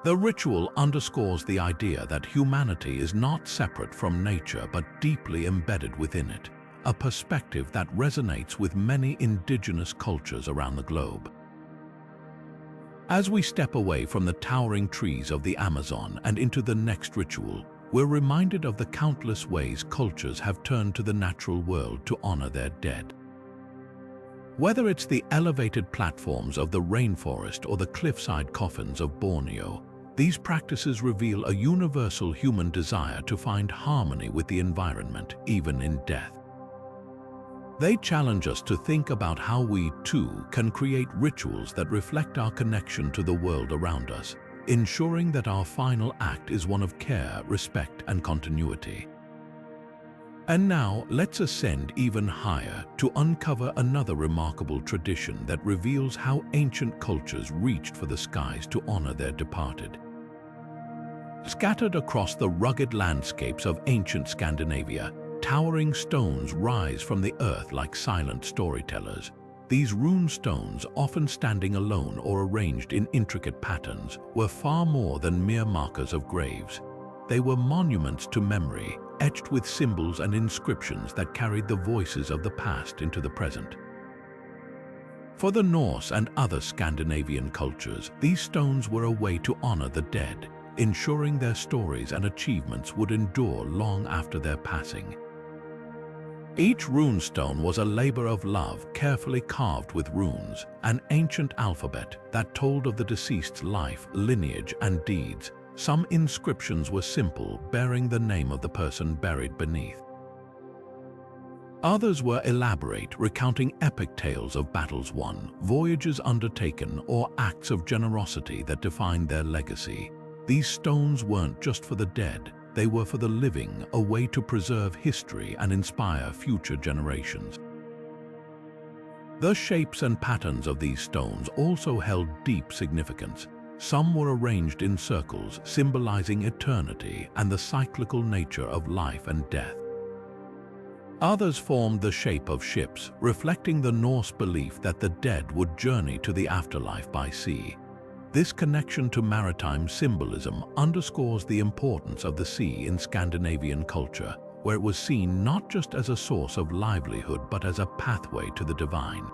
The ritual underscores the idea that humanity is not separate from nature but deeply embedded within it, a perspective that resonates with many indigenous cultures around the globe. As we step away from the towering trees of the Amazon and into the next ritual, we're reminded of the countless ways cultures have turned to the natural world to honor their dead. Whether it's the elevated platforms of the rainforest or the cliffside coffins of Borneo, these practices reveal a universal human desire to find harmony with the environment, even in death. They challenge us to think about how we, too, can create rituals that reflect our connection to the world around us, ensuring that our final act is one of care, respect, and continuity. And now, let's ascend even higher to uncover another remarkable tradition that reveals how ancient cultures reached for the skies to honor their departed. Scattered across the rugged landscapes of ancient Scandinavia, towering stones rise from the earth like silent storytellers. These rune stones, often standing alone or arranged in intricate patterns, were far more than mere markers of graves. They were monuments to memory, etched with symbols and inscriptions that carried the voices of the past into the present. For the Norse and other Scandinavian cultures, these stones were a way to honor the dead, ensuring their stories and achievements would endure long after their passing. Each runestone was a labor of love, carefully carved with runes, an ancient alphabet that told of the deceased's life, lineage, and deeds. Some inscriptions were simple, bearing the name of the person buried beneath. Others were elaborate, recounting epic tales of battles won, voyages undertaken, or acts of generosity that defined their legacy. These stones weren't just for the dead. They were for the living, a way to preserve history and inspire future generations. The shapes and patterns of these stones also held deep significance. Some were arranged in circles, symbolizing eternity and the cyclical nature of life and death. Others formed the shape of ships, reflecting the Norse belief that the dead would journey to the afterlife by sea. This connection to maritime symbolism underscores the importance of the sea in Scandinavian culture, where it was seen not just as a source of livelihood but as a pathway to the divine.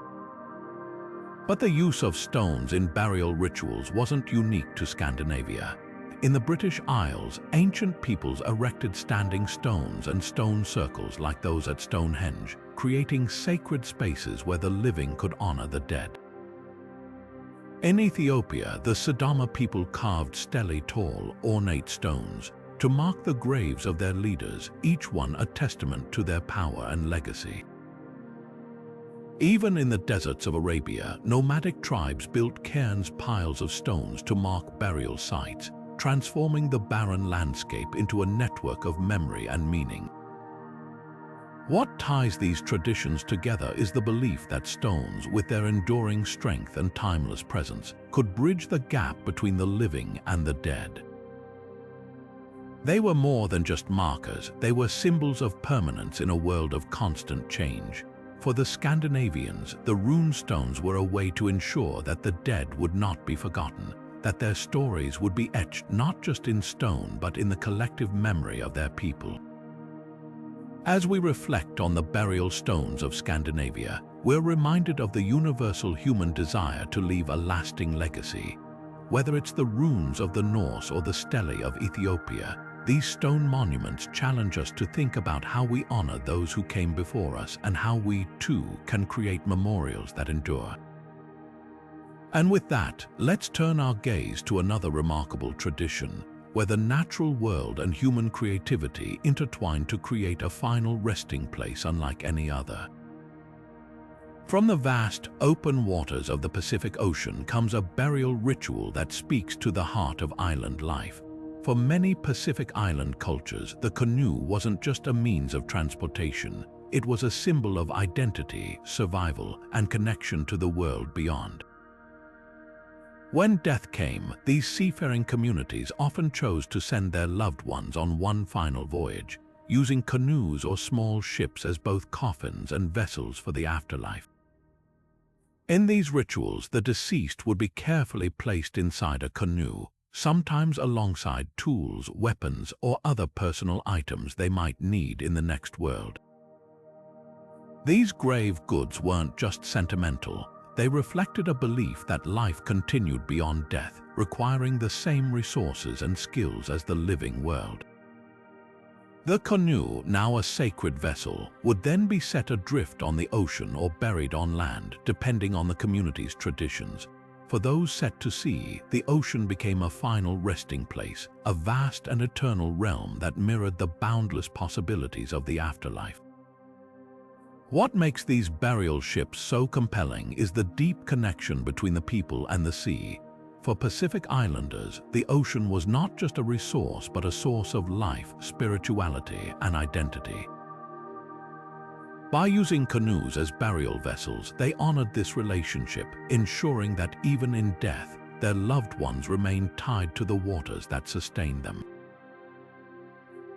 But the use of stones in burial rituals wasn't unique to Scandinavia. In the British Isles, ancient peoples erected standing stones and stone circles like those at Stonehenge, creating sacred spaces where the living could honor the dead. In Ethiopia, the Sidama people carved stelae, tall, ornate stones to mark the graves of their leaders, each one a testament to their power and legacy. Even in the deserts of Arabia, nomadic tribes built cairns, piles of stones to mark burial sites, transforming the barren landscape into a network of memory and meaning. What ties these traditions together is the belief that stones, with their enduring strength and timeless presence, could bridge the gap between the living and the dead. They were more than just markers, they were symbols of permanence in a world of constant change. For the Scandinavians, the rune stones were a way to ensure that the dead would not be forgotten, that their stories would be etched not just in stone but in the collective memory of their people. As we reflect on the burial stones of Scandinavia, we're reminded of the universal human desire to leave a lasting legacy. Whether it's the runes of the Norse or the stelae of Ethiopia, these stone monuments challenge us to think about how we honor those who came before us and how we, too, can create memorials that endure. And with that, let's turn our gaze to another remarkable tradition, where the natural world and human creativity intertwine to create a final resting place unlike any other. From the vast, open waters of the Pacific Ocean comes a burial ritual that speaks to the heart of island life. For many Pacific Island cultures, the canoe wasn't just a means of transportation. It was a symbol of identity, survival, and connection to the world beyond. When death came, these seafaring communities often chose to send their loved ones on one final voyage, using canoes or small ships as both coffins and vessels for the afterlife. In these rituals, the deceased would be carefully placed inside a canoe, sometimes alongside tools, weapons, or other personal items they might need in the next world. These grave goods weren't just sentimental. They reflected a belief that life continued beyond death, requiring the same resources and skills as the living world. The canoe, now a sacred vessel, would then be set adrift on the ocean or buried on land, depending on the community's traditions. For those set to sea, the ocean became a final resting place, a vast and eternal realm that mirrored the boundless possibilities of the afterlife. What makes these burial ships so compelling is the deep connection between the people and the sea. For Pacific Islanders, the ocean was not just a resource but a source of life, spirituality, and identity. By using canoes as burial vessels, they honored this relationship, ensuring that even in death, their loved ones remained tied to the waters that sustained them.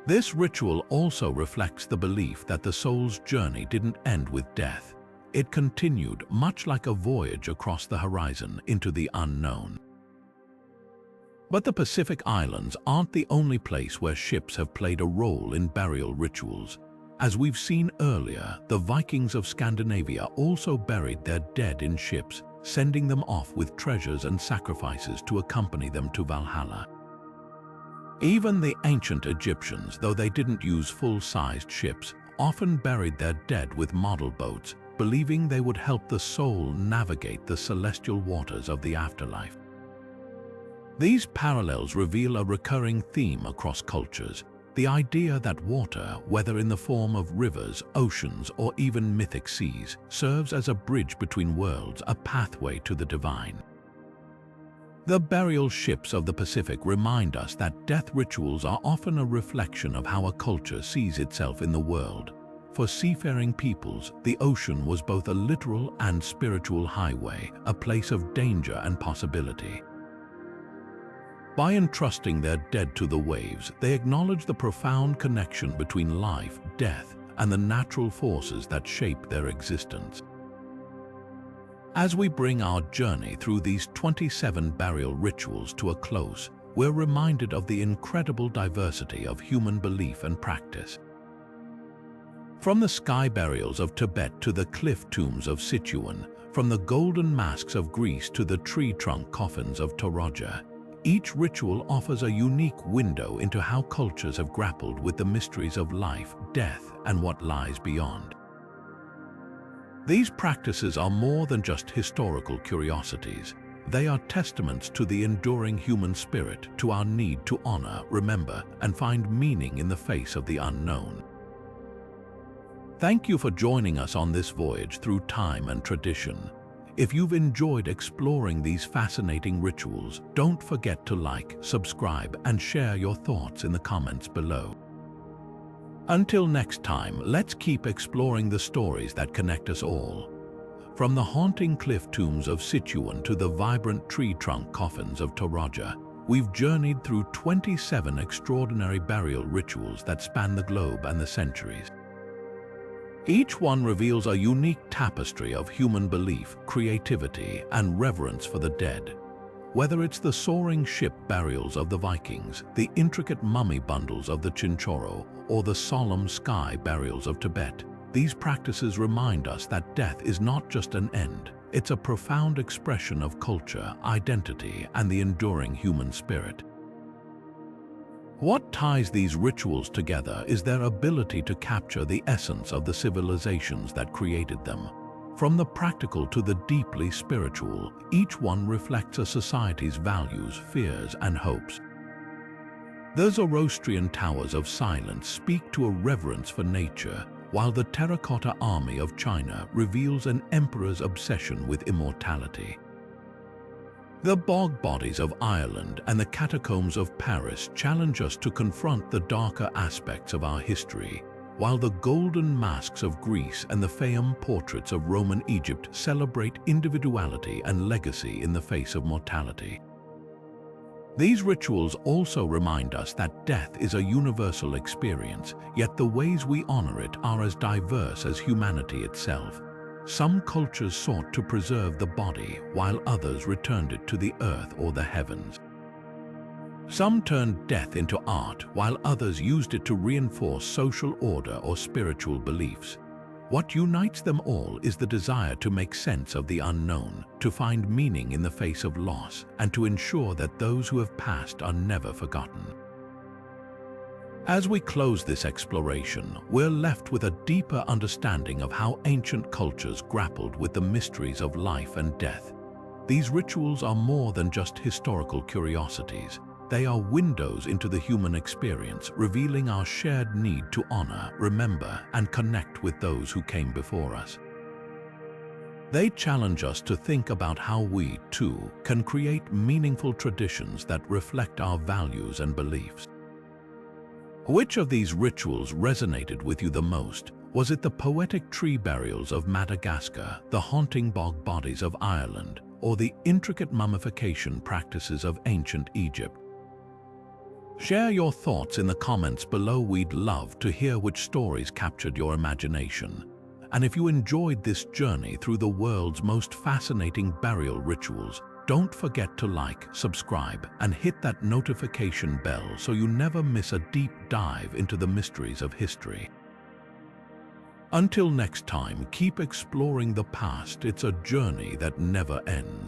This ritual also reflects the belief that the soul's journey didn't end with death. It continued, much like a voyage across the horizon into the unknown. But the Pacific Islands aren't the only place where ships have played a role in burial rituals. As we've seen earlier, the Vikings of Scandinavia also buried their dead in ships, sending them off with treasures and sacrifices to accompany them to Valhalla. Even the ancient Egyptians, though they didn't use full-sized ships, often buried their dead with model boats, believing they would help the soul navigate the celestial waters of the afterlife. These parallels reveal a recurring theme across cultures: the idea that water, whether in the form of rivers, oceans, or even mythic seas, serves as a bridge between worlds, a pathway to the divine. The burial ships of the Pacific remind us that death rituals are often a reflection of how a culture sees itself in the world. For seafaring peoples, the ocean was both a literal and spiritual highway, a place of danger and possibility. By entrusting their dead to the waves, they acknowledge the profound connection between life, death, and the natural forces that shape their existence. As we bring our journey through these 27 burial rituals to a close, we're reminded of the incredible diversity of human belief and practice. From the sky burials of Tibet to the cliff tombs of Sichuan, from the golden masks of Greece to the tree trunk coffins of Toraja, each ritual offers a unique window into how cultures have grappled with the mysteries of life, death, and what lies beyond. These practices are more than just historical curiosities. They are testaments to the enduring human spirit, to our need to honor, remember, and find meaning in the face of the unknown. Thank you for joining us on this voyage through time and tradition. If you've enjoyed exploring these fascinating rituals, don't forget to like, subscribe, and share your thoughts in the comments below. Until next time, let's keep exploring the stories that connect us all. From the haunting cliff tombs of Sichuan to the vibrant tree trunk coffins of Toraja, we've journeyed through 27 extraordinary burial rituals that span the globe and the centuries. Each one reveals a unique tapestry of human belief, creativity, and reverence for the dead. Whether it's the soaring ship burials of the Vikings, the intricate mummy bundles of the Chinchorro, or the solemn sky burials of Tibet, these practices remind us that death is not just an end. It's a profound expression of culture, identity, and the enduring human spirit. What ties these rituals together is their ability to capture the essence of the civilizations that created them. From the practical to the deeply spiritual, each one reflects a society's values, fears, and hopes. The Zoroastrian towers of silence speak to a reverence for nature, while the Terracotta Army of China reveals an emperor's obsession with immortality. The bog bodies of Ireland and the Catacombs of Paris challenge us to confront the darker aspects of our history, while the golden masks of Greece and the Faiyum portraits of Roman Egypt celebrate individuality and legacy in the face of mortality. These rituals also remind us that death is a universal experience, yet the ways we honor it are as diverse as humanity itself. Some cultures sought to preserve the body, while others returned it to the earth or the heavens. Some turned death into art, while others used it to reinforce social order or spiritual beliefs. What unites them all is the desire to make sense of the unknown, to find meaning in the face of loss, and to ensure that those who have passed are never forgotten. As we close this exploration, we're left with a deeper understanding of how ancient cultures grappled with the mysteries of life and death. These rituals are more than just historical curiosities. They are windows into the human experience, revealing our shared need to honor, remember, and connect with those who came before us. They challenge us to think about how we, too, can create meaningful traditions that reflect our values and beliefs. Which of these rituals resonated with you the most? Was it the poetic tree burials of Madagascar, the haunting bog bodies of Ireland, or the intricate mummification practices of ancient Egypt? Share your thoughts in the comments below. We'd love to hear which stories captured your imagination. And if you enjoyed this journey through the world's most fascinating burial rituals, don't forget to like, subscribe, and hit that notification bell so you never miss a deep dive into the mysteries of history. Until next time, keep exploring the past. It's a journey that never ends.